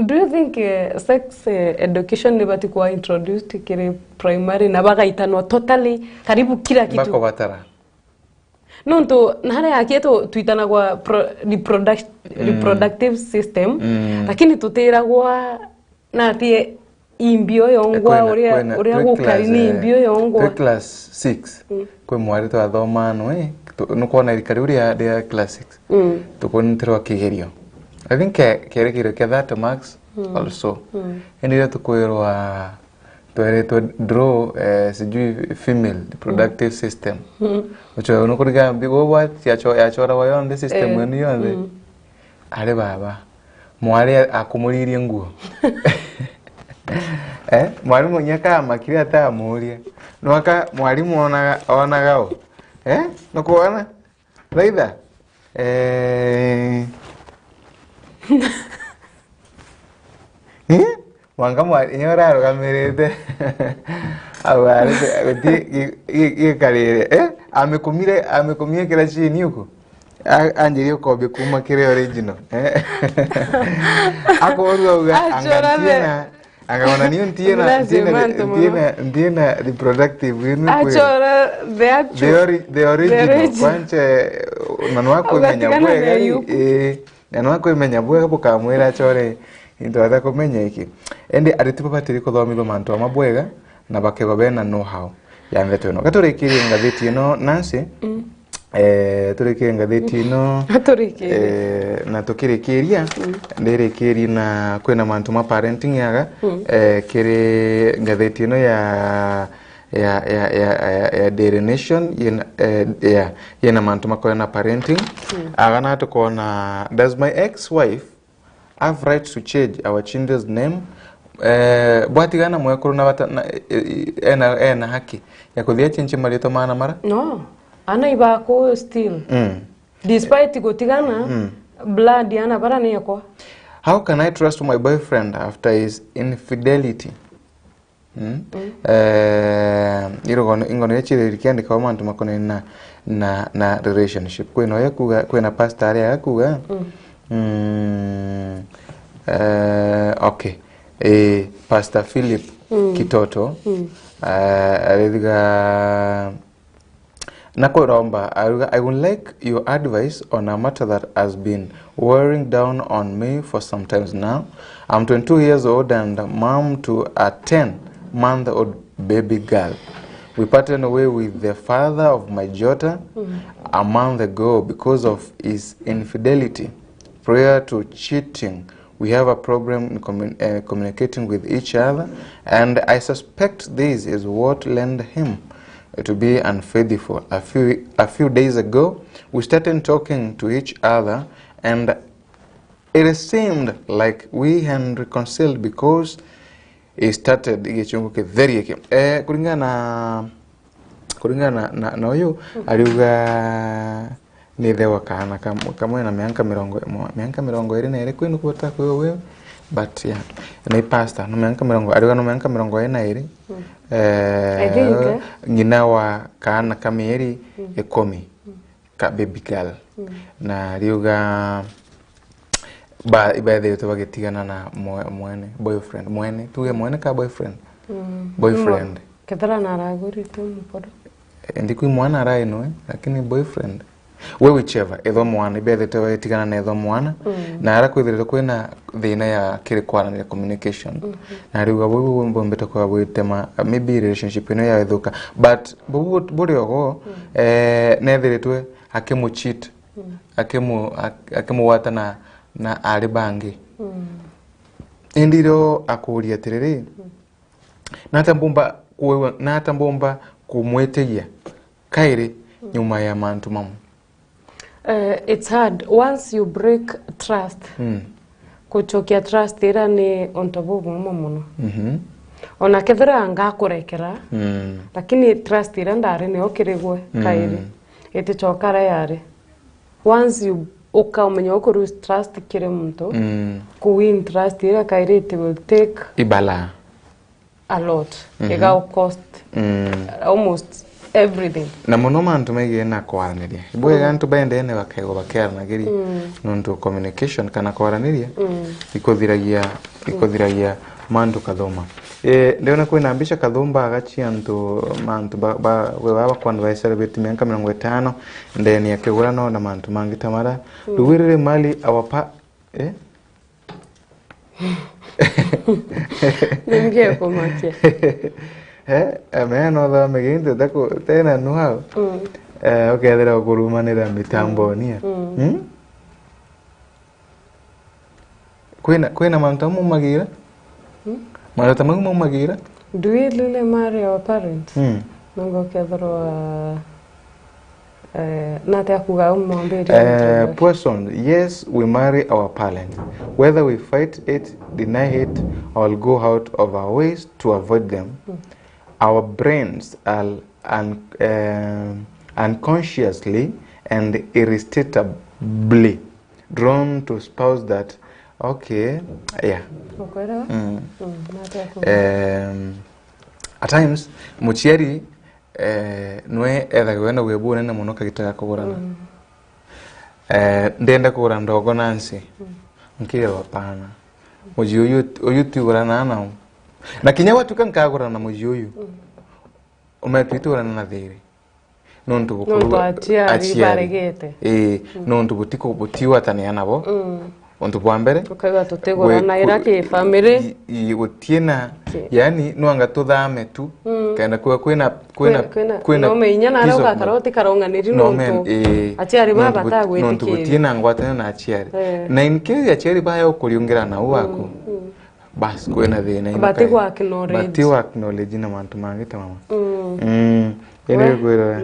Speaker 2: do you think sex education ne bati kwa introduced kire primary na bagaitano totally karibu kila kitu
Speaker 1: bako batara
Speaker 2: nonto nare yakieto tuitana kwa reproductive system lakini tuteragwa na tie imbio yongwa uria gukari ni imbio yongwa
Speaker 1: class 6 kwe mwari to athoma no nukona ikari uria de class 6 tukonitro kigerio I think kere that max also endire tukoirwa to draw sijui female reproductive system ucho unukuriga bigo what yachora wayo the system when you are ale baba mwari akumuririe nguo mwalimu nyaka makiri ata amurie nwaka mwalimu onagao nukuona raitha wanga mwari nyora rugamirite awari gikarire amekumire kira chini huko anjiri ukobe kuma kire original akoruga angatina agaona niyo ntiena reproductive winu
Speaker 2: achora
Speaker 1: the original kwanche nanwako imenya bwega nanwako imenya bwega bukamwira achore into ada komenya iki ende aritipa patiri kothomithwa mantu amabwega na bakeba bena know how yangete no gaturekiri ngatheti no Nancy turekiri ngatheti no na tukirikiria ndirekiri na kwena mantu ma parenting yaga kiri ngatheti no ya Daily Nation yena mantu makoena parenting agana tukona does my ex-wife have rights to change our children's name bwatigana mwekuru na bata ena haki ya kuthia chinchi marito mana mara
Speaker 2: no ana ibako still despite gotigana blood yana bara ne yakwa
Speaker 1: how can I trust my boyfriend after his infidelity irogono ingono yechire kindi kwa mantu makone na relationship kweno yakuga kwena pastor yakuga okay Pastor Philip Kitoto aliga nakoromba I would like your advice on a matter that has been wearing down on me for some time now. I'm 22 years old and mom to a 10-month-old baby girl. We parted away with the father of my daughter a month ago because of his infidelity. Prior to cheating, we have a problem in communicating with each other, and I suspect this is what led him to be unfaithful. A few days ago, we started talking to each other, and it seemed like we had reconciled because he started kulingana na huyo aliuga ni dewa kana kamwe na miaka mirongo iri na iri kwinu kuota kwa wewe but yeah na pastor no miaka mirongo aliuga no miaka mirongo iri na iri ngina wa kana kamiri 10 ka baby girl na aliuga baadhi yote wagetigana na mwene boyfriend mwene tuwe mwene ka boyfriend kethara na raguri tu mpodo ndiku mwana rai no lakini boyfriend we whichever etho mwana ibethete wetigana na etho mwana na ara kwithirira kwina thina ya kiri kwaranira communication na riuga bo bombeta kwa bwitema maybe relationship ino ya ethuka but buri ogo nethiritwe akemu cheat akemu wata na ari bangi indiro akuria tiriri natambomba kumwetegia kairi nyuma ya mantu mamu.
Speaker 2: It's hard once you break trust. Kuchokia trust ira ni ontobubu muno. Ona kethira ngakurekera. Lakini trust ira ndari ni okirigwe kairi. Iti chokara yari. Once you ukamenya okuru trust kire muntu. Kuwin trust ira kairi it will take
Speaker 1: ibala
Speaker 2: a lot. Ega cost almost everything.
Speaker 1: Na muno mantu mege na kwaraniria. Bwe gantu baende ne bakego bakeranagiri nonto communication kana kwaraniria. Ikothiragia mantu kathoma. Ndona kwina ambisha kathomba agachi antu mantu we baba kwanda ba celebrate miaka 50 ndeni yakegura no na mantu mangitamara. Duwirire mali awapa
Speaker 2: Ningeye kumakia.
Speaker 1: Ameno da meginte dako tena nuhao. Okethera okurumanira mitambo nia. Kwina mantu magira? Mantu magira?
Speaker 2: Do we really marry our parents? Nongo kethro nate akuga umwambiri.
Speaker 1: Person, yes, we marry our parents. Whether we fight it, deny it, or go out of our ways to avoid them. Our brains are unconsciously and irresistibly drawn to spouse that, okay, yeah. At times, muchiari nwe etha gwenda gwebuna na muno kagitaga kugurana. Ndenda kugura ndogo nansi. Nkire wapana. Muji uyu tigurana nao. Na kinya watu kankagura na muji uyu. Umetwiturana na thiri. Nontu bukuru
Speaker 2: achiari.
Speaker 1: Nontu butiko butiwa tani nabo. Ontu bwa mbere
Speaker 2: ukaiwa tutegurana iraki family
Speaker 1: gutiena yani no anga tuthame tu kana kwina
Speaker 2: no menya na roga karoti karonganiri nontu achiari baba tagwetikia
Speaker 1: nontu gutiena ngwatana na achiari na inkiri achiari baya ukuriungira na uwako bas kwina thina
Speaker 2: batiwa
Speaker 1: acknowledge na mantu mangita mama ene gwira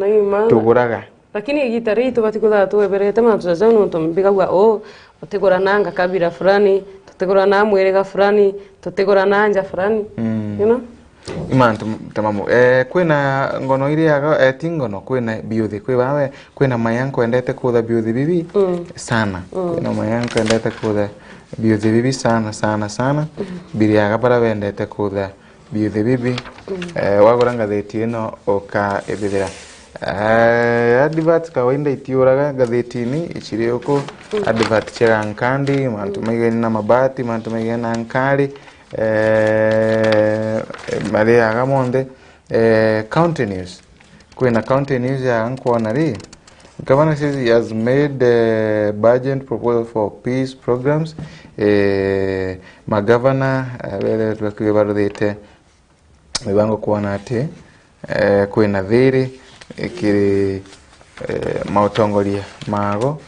Speaker 1: tuguraga
Speaker 2: lakini gitari tu batikutha tuweberete mantu zaza nontu mbigagwa tutegurana nga kabira fulani tutegurana mwirega fulani tutegurana nja fulani you know
Speaker 1: imantu tamamu kwina ngono iri yaga tingono kwina biuthi kwi bawe kwina mayanko endete kutha biuthi bibi sana kwina mayanko endete kutha biuthi bibi sana biri yaga para wendete kutha biuthi bibi waguranga theti ino oka ebithira advert kawaida itiuraga gazetini ichiri uko advert chera nkandi mantu megeni na mabati mantu megeni na nkari mali agamonde county news kwina county news ya nkuona ri governor says he has made a budget proposal for peace programs magavana wele tukibarudite mibango kuona ati kwina thiri ikiri mautongoria mago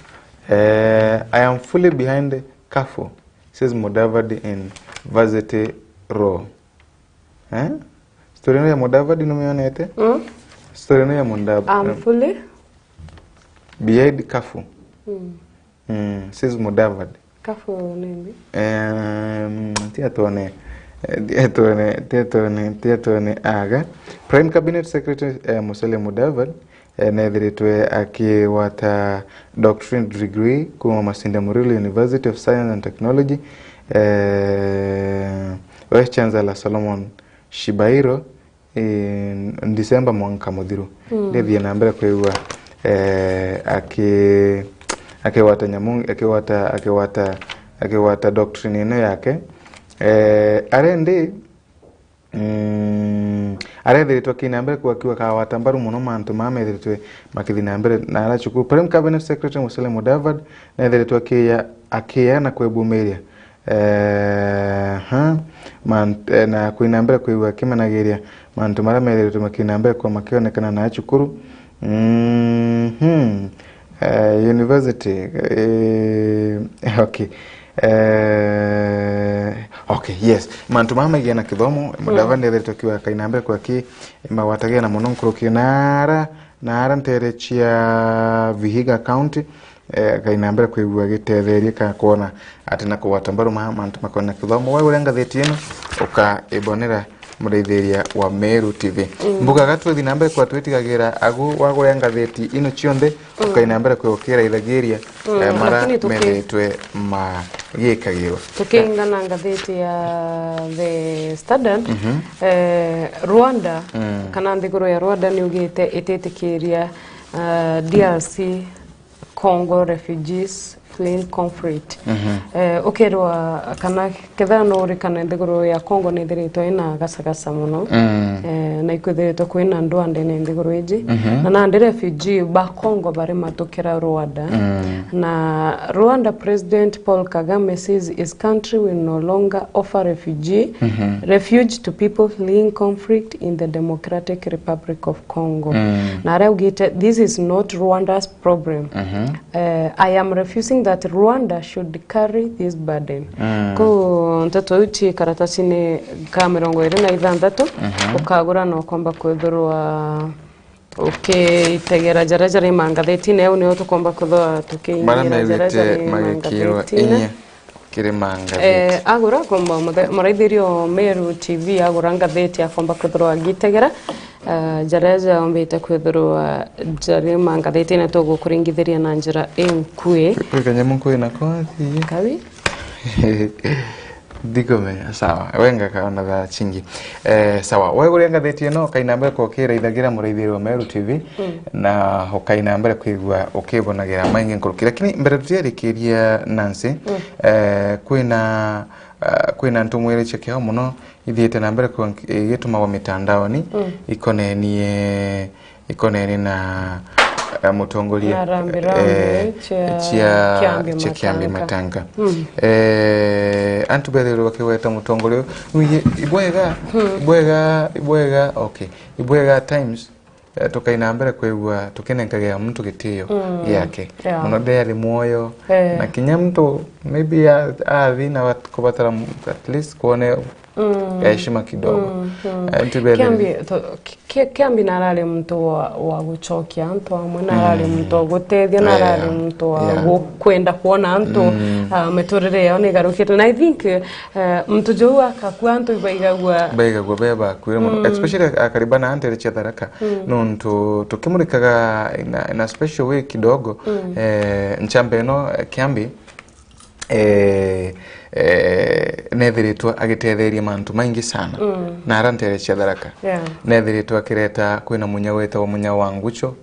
Speaker 1: I am fully behind Kafu, says Mudavadi in Varsity Row. Story ya Mudavadi numeona ete? Story ya Mudavadi.
Speaker 2: I'm fully
Speaker 1: behind Kafu. Says Mudavadi.
Speaker 2: Kafu nini?
Speaker 1: Tietone aga. Prime Cabinet Secretary Musalia Mudavadi nethiritwe akiwata doctorate degree kuma Masinde Muliro University of Science and Technology. Vice Chancellor Solomon Shibairo in December mwaka muthiru ndiye nambere kwewa akiwata nyamungi akiwata doctrine ino yake arendi arethiritwe kinambere kwakiwa kawatambaru muno mantu mamethiritwe makithinambere na arachukuru Prime Cabinet Secretary Musalia Mudavadi na ethiritwe akia na kwebumiria na kuinambere kwiwa kimanagiria mantu mara methiritwe makinambere kwa makionekana na achukuru university okay. Okay, yes. Mantu mamagia na kithomo Mudavadi ethiritwe kainambere kwa ki mawatagia na muno nkurukio nara ntere chia Vihiga County kainambere kwigua gitetherie ka kuona ati na kuwatambaru mantu makona kithomo wewe urenga thetieno uka ibonera mureithiria wa Meru TV mbuga gatwethi nambere kwa twitigagira agu wagurenga theti ino chionde ukainambere kwokera ithagiria mara methetwe magikagirwa
Speaker 2: tukingana ngatheti ya The Standard Rwanda kana ndiguru ya Rwanda ni ugite itetikiria DRC Congo refugees fleeing conflict ukerwa kana kethano uri kana ndiguru ya Congo ni thirito ina gasagasa muno na ikuthirito kwina ndwande ni ndiguru iji na ndi refugee ba Congo bari matukira Rwanda na Rwanda President Paul Kagame says his country will no longer offer refuge to people fleeing conflict in the Democratic Republic of Congo na reugite this is not Rwanda's problem I am refusing that Rwanda should carry this burden. Ko ntato uchi karatasi ni ka 26 ukagura no kwamba kwethurwa itegera jarajara imangatheti ne ni tukomba kuthwa tukiingira jarajara imangatheti
Speaker 1: kire mangatheti
Speaker 2: agura komba muraithirio Meru TV agura ngatheti akomba kuthwa gitegera jaraja ombete kwethurwa jari mangatheti na togo kuringithiria na njira enkue
Speaker 1: kwenye mungu ina kothi
Speaker 2: kawi
Speaker 1: digome sawa wenga kaona tha chingi sawa wewe urenga theti ino kainambere kokera ithagira muraithirio Meru TV na hokainambere kwigwa ukibonagira maingi nkuruki lakini mbere tutirikiria Nancy kwina ntumwire chekeo muno ithiete na mbere kwa gituma wa mitandao ni ikoneni na mutongoria chia Kiambi Matanga antu bethero bakiweta mutongorio ibwega okay ibwega times tukaina mbere kwegwa tukenenkagia mtu gitio yake muno ndari moyo na kinya mtu maybe athina watkubatara at least kuone heshima kidogo
Speaker 2: Kiambi narali mtu wa guchokia antu amwe narali mtu wa gutethia narali mtu wa kwenda kuona antu metorere yao nigarukite na I think mtu jo akakua antu baigagwa
Speaker 1: beba kwira muno especially akaribana antere chadaraka no tukimurikaga in a special way kidogo nchambeno Kiambi nethiritwa agitetheria mantu maingi sana na arantere chadaraka nethiritwa kireta kwina munya weta wa munya wa ngucho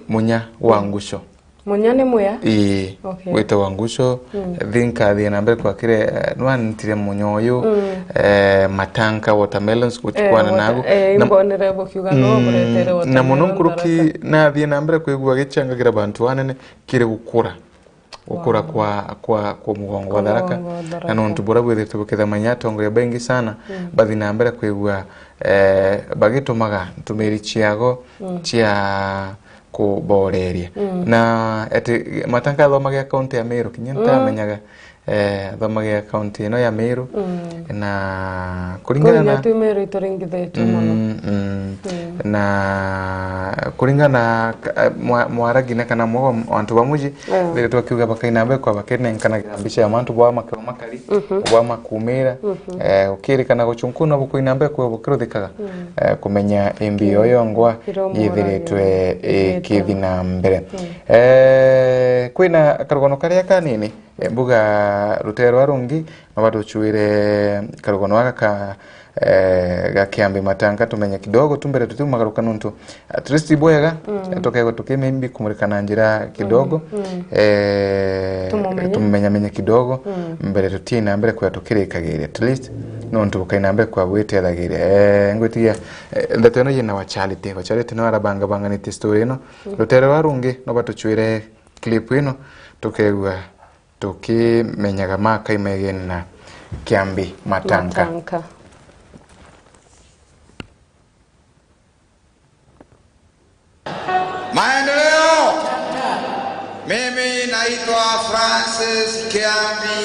Speaker 1: munya wa ngucho
Speaker 2: munya ni muya
Speaker 1: weta wa ngucho thinka thina mbere kwa kire nwantire munyoyo matanka watermelons kuchukwana nago
Speaker 2: imbonere bokiuga no muretere watermelon
Speaker 1: na muno nkuruki na thina mbere kwigwa gichangagira bantu wanene kire gukura kwa mugongo wa dharaka na nontu burabu tubukitha manyatongo bengi sana bathina mbere kwigwa bagitumaga tumiri chiago chia kuboreria na eti matanka thomage account ya Meru kinyanta menyaga thomage account ino ya Meru na kuringana
Speaker 2: na Meru itoringithetwe muno
Speaker 1: na kuringana mwaragina kana mwa wantu bamuji thire twakiuga bakainambe kwa bakene kana gambisha ya mantu bwa makari bwa makumira ukiri kana guchunkuna bukuinambe kwa bukiruthikaga kumenya embio yongwa yithiritwe kithina mbere kwina karugono karia kanini mbuga rutero arungi mabado chuire karugono aka ga Kiambi Matanga tumenya kidogo tumbere tutimagaruka nuntu at least ibwega tokego tukimembi kumurikana njira kidogo tumenya kidogo mbere tutina mbere kwa tukirikagira at least nontu kainambe kwa gwete thagire ngwitigia ndeto no yina wa charity no arabanga banga ni story no rutere warungi no batuchwire clip ino tukegwa tukimenyaga maka imegeni na Kiambi Matanka.
Speaker 8: Maendeleo. Mimi naitwa Francis Kiambi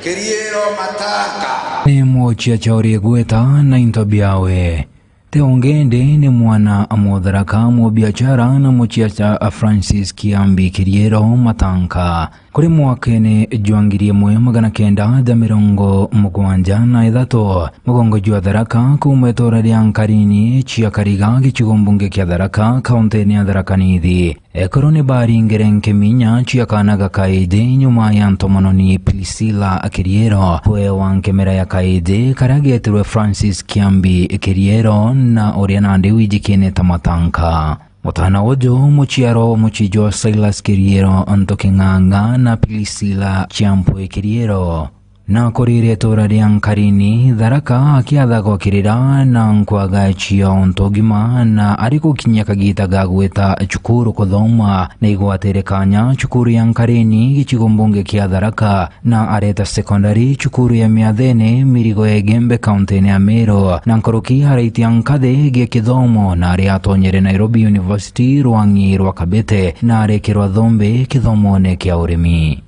Speaker 8: Kiriero Matanka.
Speaker 3: Ni mochia chauri gweta na intobiawe. Teongende ni mwana amodharaka mu biashara na mochia cha Francis Kiambi Kiriero Matanka. Kuri mwakene juangirie mwe magana kenda da mirongo mugwanja na ithato mugongo jwa Tharaka kumwetora rya Nkarini chia kariga gichigombunge kya Tharaka kaunti ya Tharaka nithi ekorone bari ngerenke minya chia kanaga kaide nyuma ya ntomononi Priscilla Kiriero we wankemera ya kaide karagetirwe Francis Kiambi Kiriero na orianande wijikene Matanka. Mutana wojo muchiaro muchijo Silas Kiriero antokinganga na Priscilla Chiampwe Kiriero na korire tora rya Nkarini Tharaka akiatha gwakirira na nkwaga chia ontogima na ariko kinya kagita gagweta chukuru kuthoma na igwatere kanya chukuru ya Nkarini gichigombunge kia Tharaka na areta secondary chukuru ya Miathene mirigo ya Gembe kaunti ya Meru na nkoroki haraitia nkathe gia kithomo na ari atonyere Nairobi University Rwangi rwa Kabete na arekirwa thombe kithomone kia urimi.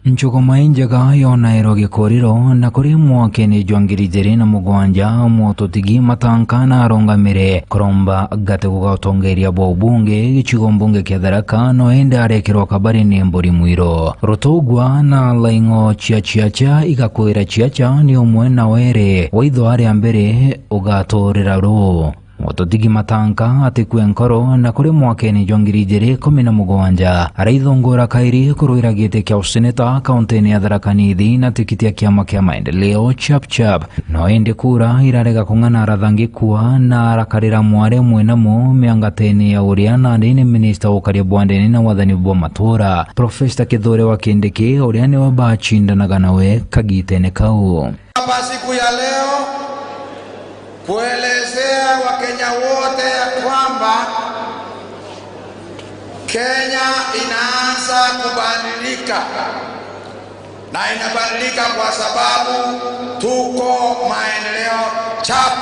Speaker 3: Nchukuma injaga yona eroge koriro na kuri mwakene juangirijere na mugwanja mwototigi Matanka na arongamire koromba gate kugatongeria bobunge gichigombunge kia Tharaka no ende arekirwa kabari ni mbori mwiro rotogwa na laingo chiachiacha igakwira chiacha ni umwe na were waitho ari ambere ugatorera ro Mototigi Matanka atikwe nkoro na kuri mwakene juangirijere 17 araithongora kairi kuruira gite kia useneta kaunti ya Tharaka nithi na tikiti ya kiama kia maendeleo chap no ende kura irarega kung'ana rathangi kuwa na arakarira mware mwenamo miangatene ya uria na ndini minister ukaria bwandeni na wathani bwa matura Professor Kithure wa Kindiki uria ni wabachindanaga nawe kagitene kau.
Speaker 8: Hapa siku ya leo kuelezea Wakenya wote ya kwamba Kenya inaanza kubadilika na inabadilika kwa sababu tuko maendeleo chap.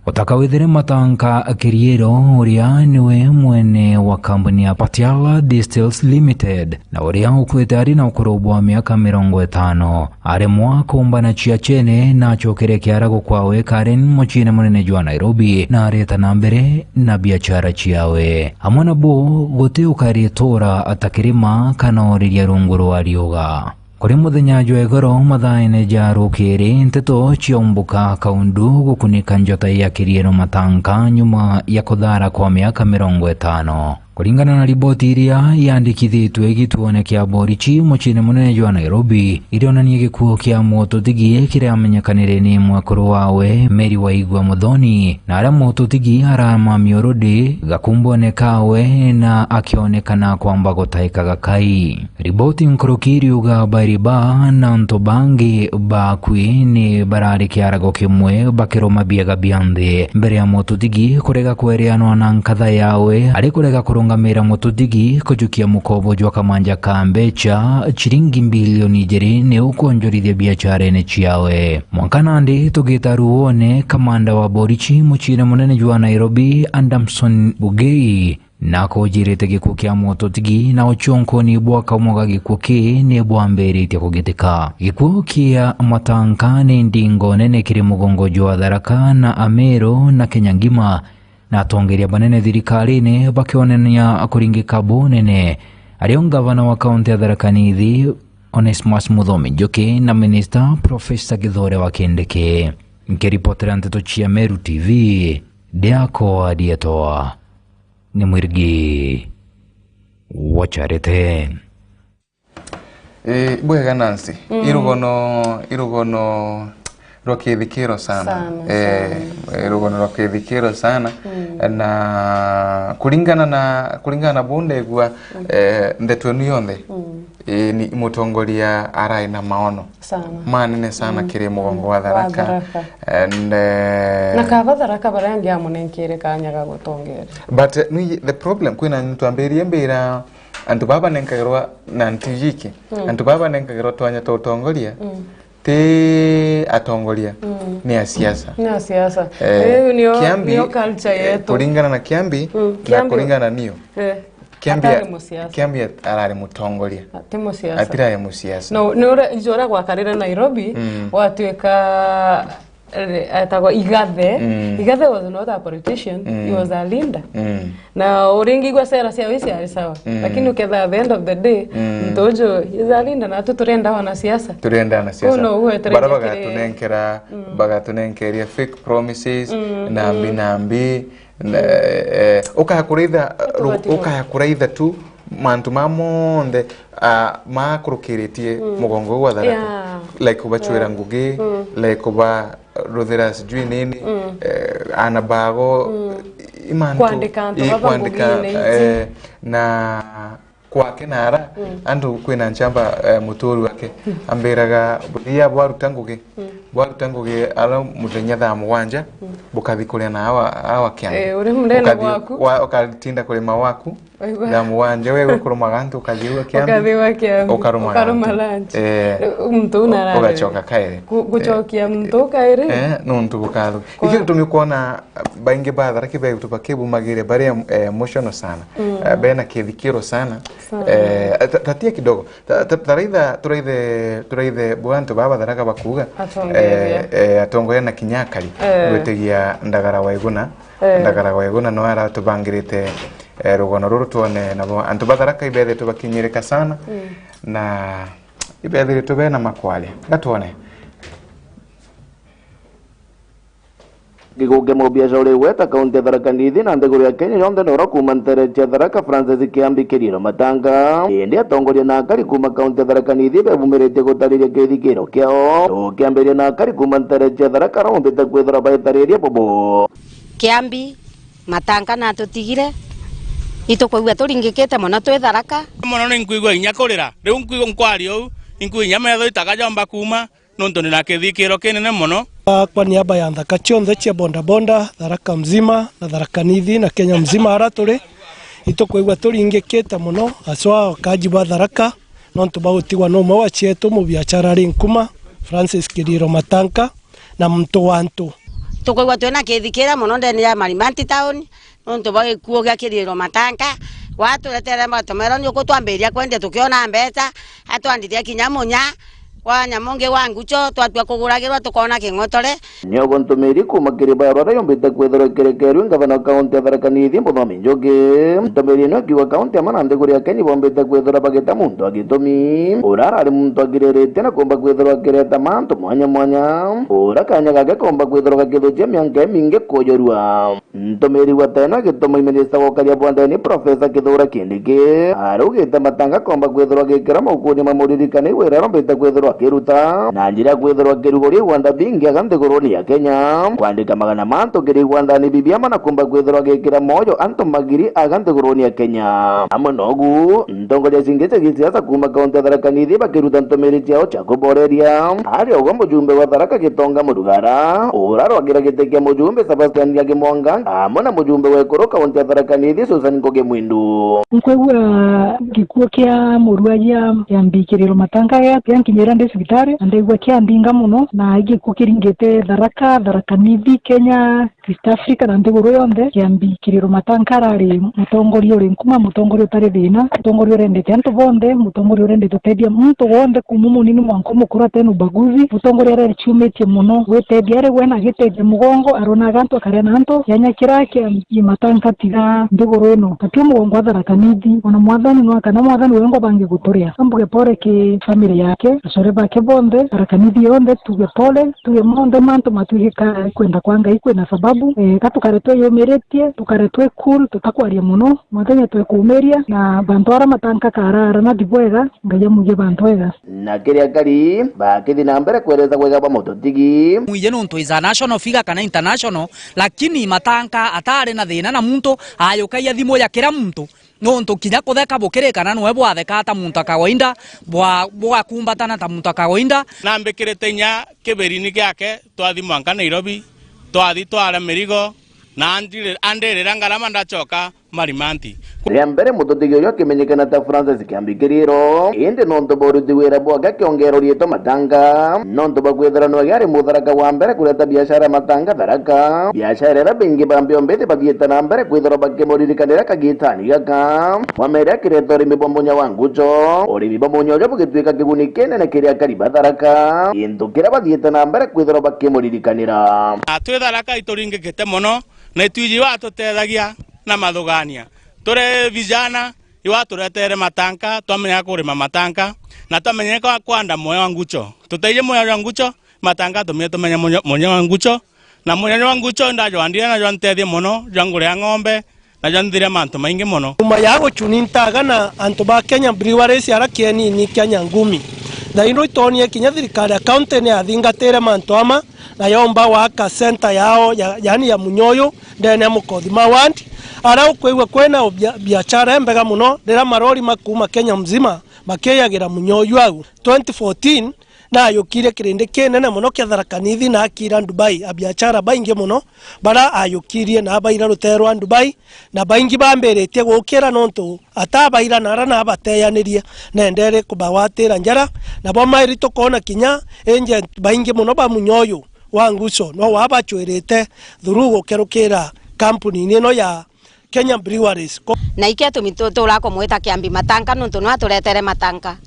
Speaker 3: Utakawithire Matanka Kiriero uria niwe mwene wa kampuni ya Patiala Distills Limited na uria ukwite ari na ukorobo wa miaka 50 aremwa kumbana chia chene na chokere kiara gukwawe Karen mochine munene jwa Nairobi na areta na mbere na biashara chiawe amwana bo gote ukaritora atakirima kana oriria runguru arioga. Kuri muthenya jwa igoro mathaine jarukiri nteto chiombuka kaundu gukunika njota ya Kiriero Matanka nyuma ya kuthara kwa miaka 50. Kulingana na riboti iria yandikithitwe gituone kia Borichi muchine munene jwa Nairobi irionania gikuo kia mototigi kiramenyekanire ni mwakuru wawe Mary Waigwa Muthoni na aria mototigi aramamio rodi gakumbone kawe na akionekana kwamba gutaikaga kai. Riboti nkurukiri uga bariba na ntobangi bakwi ni barari kiarago kimwe bakiroma biaga biande mbere ya mototigi kurega kwereanwa na nkatha yawe ari kurega kurungamira mototigi kujukia mukobo jwa kamanja kambecha chiringi bilioni 2 ni ukonjorithia biashara ene chiawe. Mwankanandi tugitaruone kamanda wa Borichi muchine munene jwa Nairobi Andamson Bugei na kujirite gikuo kia mototigi na uchonko ni bwaka mwaga gikuo ki ni bwambere itia kugitika. Gikuo kia Matanka ni ndingo nene kiri mugongo jwa Tharaka na Ameru na Kenya ngima na atongeria banene thirikari-ini bakionania kuringika bonene ario gavana wa kaunti ya Tharaka nithi Onesmus Muthomi Njuki na minister Professor Kithure wa Kindiki. Nkiripotera nteto chia Meru TV Deako Adietoa ni mwirigi wacharete
Speaker 1: bwega Nancy irugono rokithikiro sana irugono rokithikiro sana na kulingana na bonde gwa ndetwe niyonthe ni mutongoria arai na maono
Speaker 2: sana
Speaker 1: manene sana kiri mugongo wa Tharaka and
Speaker 2: na kava Tharaka barangi amunenkire kanyaga gutongera
Speaker 1: but the problem kwina ntwamberie mbira antu baba nenkagirwa na ntijiki antu baba nenkagirwa twanya totongoria te atongoria ni ya siasa
Speaker 2: niyo culture yetu
Speaker 1: kulingana na Kiambi na kulingana niyo Kiambi arari mutongoria
Speaker 2: atimo siasa
Speaker 1: atira ya musiasa
Speaker 2: no ijora gwa karira Nairobi watueka atagwa Igathe was not a politician, he was a leader. Na uringi kwa sera cia wisi ari sawa. Lakini uketha at the end of the day, mtojo is a leader na turenda wana siasa.
Speaker 1: Turenda na siasa. Barabaga tunenkera, baga tunenkeria fake promises na binambi ukahakuraitha tu mantu mamonde makurukiretie mugongo wa Tharaka like ubachwera ngugi like uba ruthira sijui nini anabago imantu kwandika na kwake nara andu kwina nchamba muturu wake amberaga buria bwarutanguge ala muthenya thaa mugwanja bukathikuria na awa Kiambi
Speaker 2: uri mrena waku
Speaker 1: ukatinda kurima waku thaa mugwanja wewe kurumaga ntu ukajiwa Kiambi ukaruma
Speaker 2: lunch mtu unarara
Speaker 1: ugachoka kaire
Speaker 2: guchokia mtu kaire
Speaker 1: nuntu bukathu iki tumikuona baingi ba Tharaka be tupakebu magire bari emotional sana bena kithikiro sana tatia kidogo turaithe bwantu baba Tharaka bakuga atongoria na kinyakari gwetegia ndagara wa iguna no ara tubangirite rugono ruru tuone nabo antu ba Tharaka ibethe tubakinyirika sana na ibethe tubena makwale gatuone
Speaker 9: Giguge mo biashara weta kaunti ya Tharaka Nithi na ndeguru ya Kenya yonde no kuma ntere ya Tharaka Francis Kiambi kiriro matanga ende atongoria na akari kuma kaunti ya Tharaka Nithi bebumirite gutariria kithikiro kiao Kiambiria na akari kuma ntere ya Tharaka rombite kwithira baitariria bobo
Speaker 10: Kiambi matanga na tutigire itukwigua turingikite muno twi Tharaka
Speaker 11: muno ni nkuigua inya kurira riu nkuigua nkwario nkuinya metho itaga jamba kuma nonto ni na kithikiro kinene muno
Speaker 12: kwa niaba ya Tharaka cionthe cia bonda Tharaka mzima na Tharaka Nithi na Kenya mzima ara turi itukwigua turingikite muno aswa kaji ba Tharaka nonto bagutigwa no mwa cietu mu biashara ri nkuma Francis Kiriro Matanka na mtu wantu
Speaker 10: tukwigua twina kithikira muno ndeni ya Marimanti town nonto bagikuo gya Kiriro Matanka watu letere matomero nyuko twambiria kwende tukiona mbeca atwandiria kinyamunya wa nyamonge wangu cho twatwa kuguragirwa tukona kingotore
Speaker 9: nyo gontomeri kuma kiriba rora yombita kwethera kerekeru ngavana kaunti ya Tharaka Nithi mbomi njoge ntomeri no kiwa kaunti ya Manande kuria Kenya bombita kwethera bageta muntu agitomi urara ari muntu agirerete na komba kwethera kereta manto mwanya ura kanya gake komba kwethera gakithoje myange minge koyorua ntomeri watena gitomo minister wokaria bwandani professor Kithura Kindiki arugite matanga komba kwethera gekera mukuni mamuririkane wera rombita kwethera kiruta na njira kwethera kirugori wanda bingi aganthiguruni ya Kenya kwandika magana manto kiri wanda ni bibiama na kumba kwethera gekira moyo anto magiri aganthiguruni ya Kenya amwe nogu ntongoria singete gisiasa kuma kaunti ya Tharaka Nithi bakiruta ntomeri ciao cha kuboreria ari ogo mujumbe wa Tharaka Gitonga Murugara uraro agira gitekia mujumbe Sebastian ya Kimwanga amwe na mujumbe wa Ikoro kaunti ya Tharaka Nithi Susan Ngoge Mwindu
Speaker 13: nkwegura gikuo kia muruagia ya mbikiriro matanga ya kinyira ndi sibitari andegwa kia mbinga muno na gikuo kiringite Tharaka Nithi Kenya East Africa na ndeguru yonde kia mbikiriro matanga ari mutongoria uri nkuma mutongoria utari thina mutongoria urendete antu bonde mutongoria urendete utedia muntu wonde kumumu nini mwanko mukuru atenu baguzi mutongoria ari chumetie muno wetedia ari wena giteje mugongo arona gantu akarena antu yanya kirake imatanga tiga ndeguru ino katio mugongo wa Tharaka Nithi ona mwathani no kana mwathani wengo bangi guturia ambuge pore ki family yake asore bake bonde Tharaka Nithi yonde tuge pole tuge monde manto matuhika kwenda kwanga ikwe na sababu katukaretwe yomeretie tukaretwe cool tutakwaria muno mwathani twe kumeria na bantwara matanka karara na dibwega ngaye muje bantwega
Speaker 9: na kiria kari bakithi na mbere kwereza kwega ba mototigi
Speaker 14: muije nuntu iza national figure kana international lakini matanka atare na thina na muntu ayukaia thimo ya kira muntu no ntukinya kutheka bukirikana nwe bwatheka ta muntu kawaida bwa kumbatana ta muntu kawaida
Speaker 11: na mbikirite nya kiberini gyake twathi mwanka Nairobi twathi twara mirigo na andirira ngarama ndachoka marimanti
Speaker 9: ria mbere mututigi uyu akimenyekana ta Francis Kiambikiriro indi nontu boruti wira bwake akiongera rieto matanga nontu bakwithira no yari mutharaka wa mbere kureta biashara matanga tharaka biashara ra bingi bambiombete bathieta na mbere kwithira bakimuririkanira kagitani gaka wamere akireto urimi bwa munya wa ngucho urimi bwa munya uyu bugituika kiguni kinene kiria kariba tharaka into kiria bathieta na mbere kwithira bakimuririkanira
Speaker 11: atwe tharaka ituringikite muno na itwiji wa tutethagia na mathugania tore vijana iwa turetere matanka twamenya kurima matanka na twamenyeka kwanda moyo wa ngucho tuteije moyo wa ngucho matanka tumenya moyo wa ngucho na moyo wa ngucho ndajo andire na jontethie muno jangure ng'ombe na jandire mantu maingi muno
Speaker 12: uma yago chunintaga na antu ba Kenya breweries arakieni ni Kenya ngumi thaino itonie kinya thirikari akaunti ni athingatire mantu ama na yomba waka center yao yani ya munyoyo ndene mukothi mawandi ara ukweigwa kwena biashara mbega muno rira marori makuma Kenya mzima makeyagira munyoyo au 2014 na yukire kirinde kinene muno kia Tharaka Nithi na akira Dubai abiachara baingi muno bara ayukirie na baira ruterwa Dubai na baingi bamberetie gukira nontu atabaira nara na bateyanirie na ndere kubawatira njara na bomairito kona kinya enje baingi muno ba munyoyo wa nguco no wabachwerete thuru gukerukira kampuni nino ya Kenya Breweries
Speaker 10: na ikia tumito lako mweta kiambi matanka nontu no aturetere matanka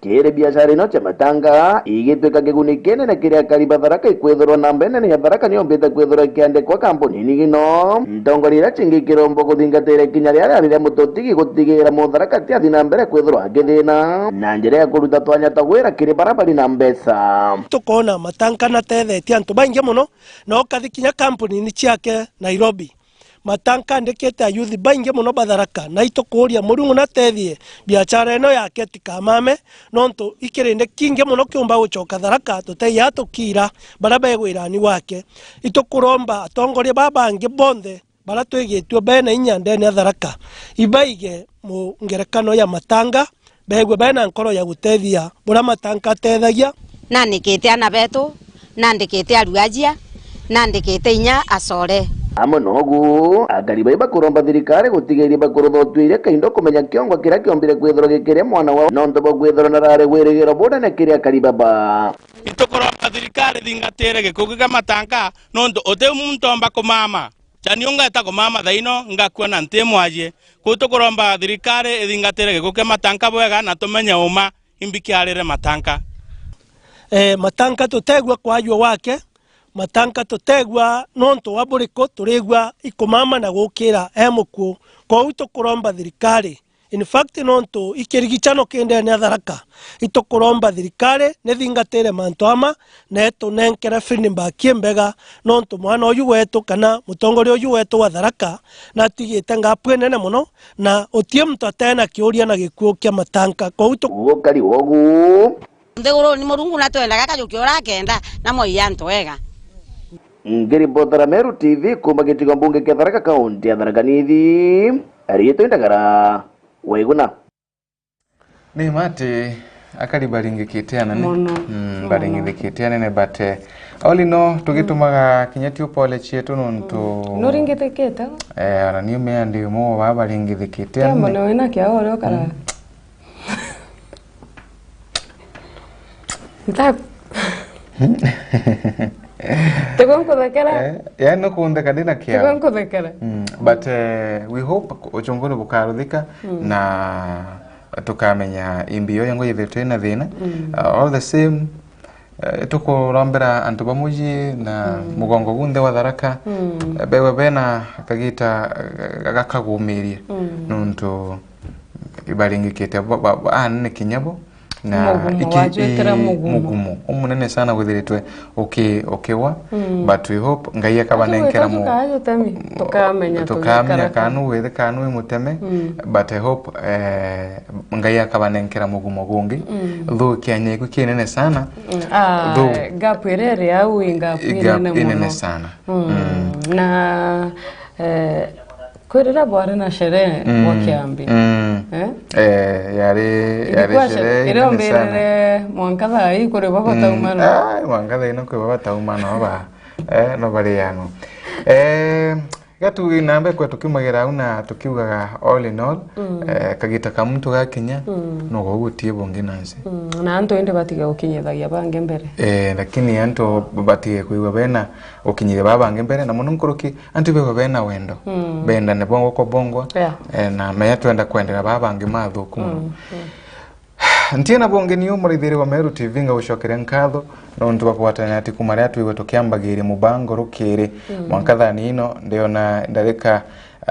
Speaker 9: kire biashara ino cha matanga igituika kiguni kinene kiria kariba Tharaka ikwithirwo na mbene ya Tharaka niombite kwithirwo kiandikwa kampuni gino ndongorira chingi kirombo kuthingatire kinya riria mutotigi gutigira Mutharaka tiathi na mbere kwithirwo agithina na njira ya kuruta twanya tagwira kiri barabari na mbesa
Speaker 12: tukona matanka na tethetie antu baingi muno no kathikinya kampuni ni ciake Nairobi matanka ndekete ayuthi baingi muno Tharaka na itukuria murungu na tethie biashara eno yake tikamame nontu ikirinde kingi muno kiumba gucoka Tharaka tuteia tukira bara begwirani wake itukuromba atongoria babangi bonthe bara twigitwe bene inya ndene Tharaka ibaige mu ngerekano ya matanga begwe bena nkoro ya gutethia bura matanka tethagia
Speaker 10: na nikite ana betu na ndikite aruajia na ndikite inya acore
Speaker 9: amo nogu agari bakuromba thirikari gutigiria bakuruthotwire kaindo kumenya kiongo kiria kiombire kwithirwo gikiria mwana wao nontu bakwithirwo na rare gwirigiro boda na kiria karibaba
Speaker 11: itukuromba thirikari thingatire gikugi ka matanka nontu ote muntu omba kumama chaniunga eta kumama thaino ngakua na ntimwaje kutukuromba thirikari thingatire gikugi matanka bwega na tumenya uma imbikiarire matanka
Speaker 12: matanka tutegwa kwajwa wake matanka tutegwa nontu waburiko turigwa ikumama na gukira emuku ko tukuromba thirikari in fact nontu ikirigichano kende ne Tharaka itukuromba thirikari ne thingatire mantu ama neto nenkera finimba kiembega nontu mwana uyu wetu kana mutongoria uyu wetu wa Tharaka na tigite ngapwe nene muno na utie mtu atena kiuria na gikuo kia matanka ko
Speaker 9: ukari wogu
Speaker 10: ndegoro ni murungu na twendaga kajukiora kenda na moyanto wega
Speaker 9: ngiri botara Meru TV kuma gitigo mbunge kia Tharaka kaunti ya Tharaka Nithi arieto indagara waiguna
Speaker 1: ni mate akari baringikitiana ne baringikitiana ne bate oli no tugitumaga kinyati upole chietu nontu
Speaker 2: noringitiketa
Speaker 1: ara ni me andi mo ba baringikitiana
Speaker 2: kama na wena kia ore okara nta Tegonko thekera
Speaker 1: ya no kuondeka dina kia
Speaker 2: tegonko thekera
Speaker 1: but we hope ochongoro bukaruthika na tukamenya imbio yango yithete na thina all the same tukurambira antu bamuji na mugongo gunthe wa Tharaka bewe bena kagita gakagumirie nontu ibaringikite ane kinyabo na mugumu umunene sana guthiritwe okewa but we hope ngai akabanenkera mu tukamenya kanu wethe kanu muteme but I hope ngai akabanenkera mugumu gungi thu kianye ku kinene sana
Speaker 2: gapwerere au ingapu inene
Speaker 1: sana
Speaker 2: na Kwirira bwari na sherehe wa Kiambi.
Speaker 1: Yari sherehe
Speaker 2: ile mbere mwankatha hii kuri baba taumano.
Speaker 1: Mwankatha ino kuri baba taumano ba. No bari yano. Gatu inambe kwa tukimagira una tukiugaga all in all kagita ka muntu gakinya no gugutie bonge nanse
Speaker 2: na anto ende batiga ukinyithagia bange mbere
Speaker 1: lakini anto batige kuiwa bena ukinyire babange mbere na muno nkuruki anto bego bena wendo benda ne bongo ko bongo na meya twenda kwendera babange mathuku Ntiena bonge ni umurithiri wa Meru TV nga ushokere nkatho no ntubapwatana ati kumaria twiwe tukiambagire mubango rukiri mwankathani ino ndiona ndarika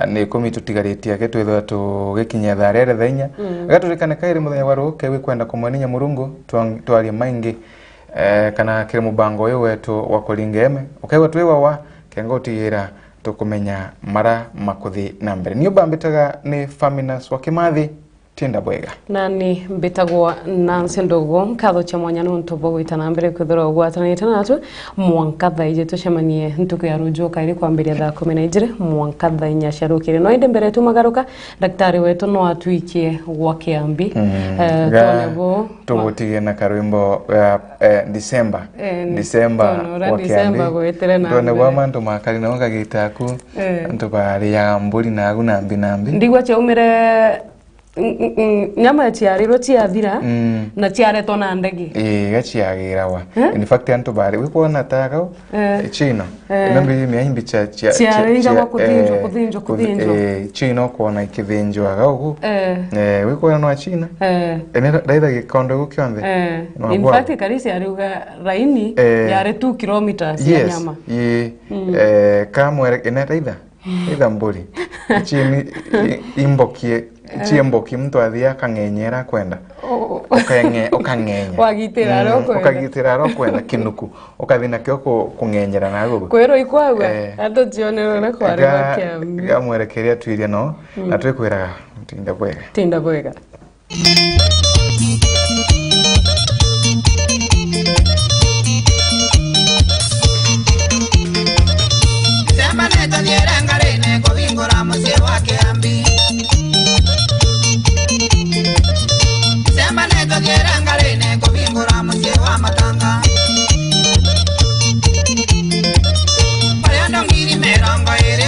Speaker 1: ni komitutigarĩtie ake twithwa tugikinya tharere thainya gaturikane kairi muthenya wa ruke wi kwenda kumwaninya murungu twarie maingi kana kire mubango uyu wetu wa kuringeme ukaigwa twiwa wa kengo tigira tukumenya mara makuthi na mbere niyo bambitaga ni Faminas wa Kimathi Tinda bwega
Speaker 2: nani mbitagwa Nancy Ndogo nkatho cha mwanya nuntu bogwitana mbere kwithira ugwatanite natu mwankatha ije tucemanie ntuku ya rujo kairi kwambiria thaa 12 mwankatha inya sharukire no inde mbere tumagaruka daktari wetu no atwikie gwa Kiambi tonebo
Speaker 1: tugutige na karwimbo December wa Kiambi tonebo mantu makari na ngagitaku ntubari ya mburi na nambi
Speaker 2: ndigwa cha umire nyama tiariro tiathira na tiareto na ndege
Speaker 1: gachiagira wa in fact anto bari we kuona taka chino nambi miaimbi cha
Speaker 2: tiaringa wa kuthinjo
Speaker 1: chino kuona ikithinjwa gagu we kuona no china ene daida gikondo gukionde
Speaker 2: in fact karisi ariuga raini yare 2 kilometers ya nyama
Speaker 1: kamwe ene daida mburi chini imbokie chiemboki mtu athia kangenyera kwenda ukangenya ukagitira ro kwenda kinuku ukathina kyo kungenyera na gugu
Speaker 2: kwero ikwagwa ando tionero na kwari Kiambi
Speaker 1: gamwerekeria twiria no na twikwiraga tinda bwega
Speaker 15: Sema neta nierangare ko vingora musie wa Kiambi Sema neta nierangare ko vingora musie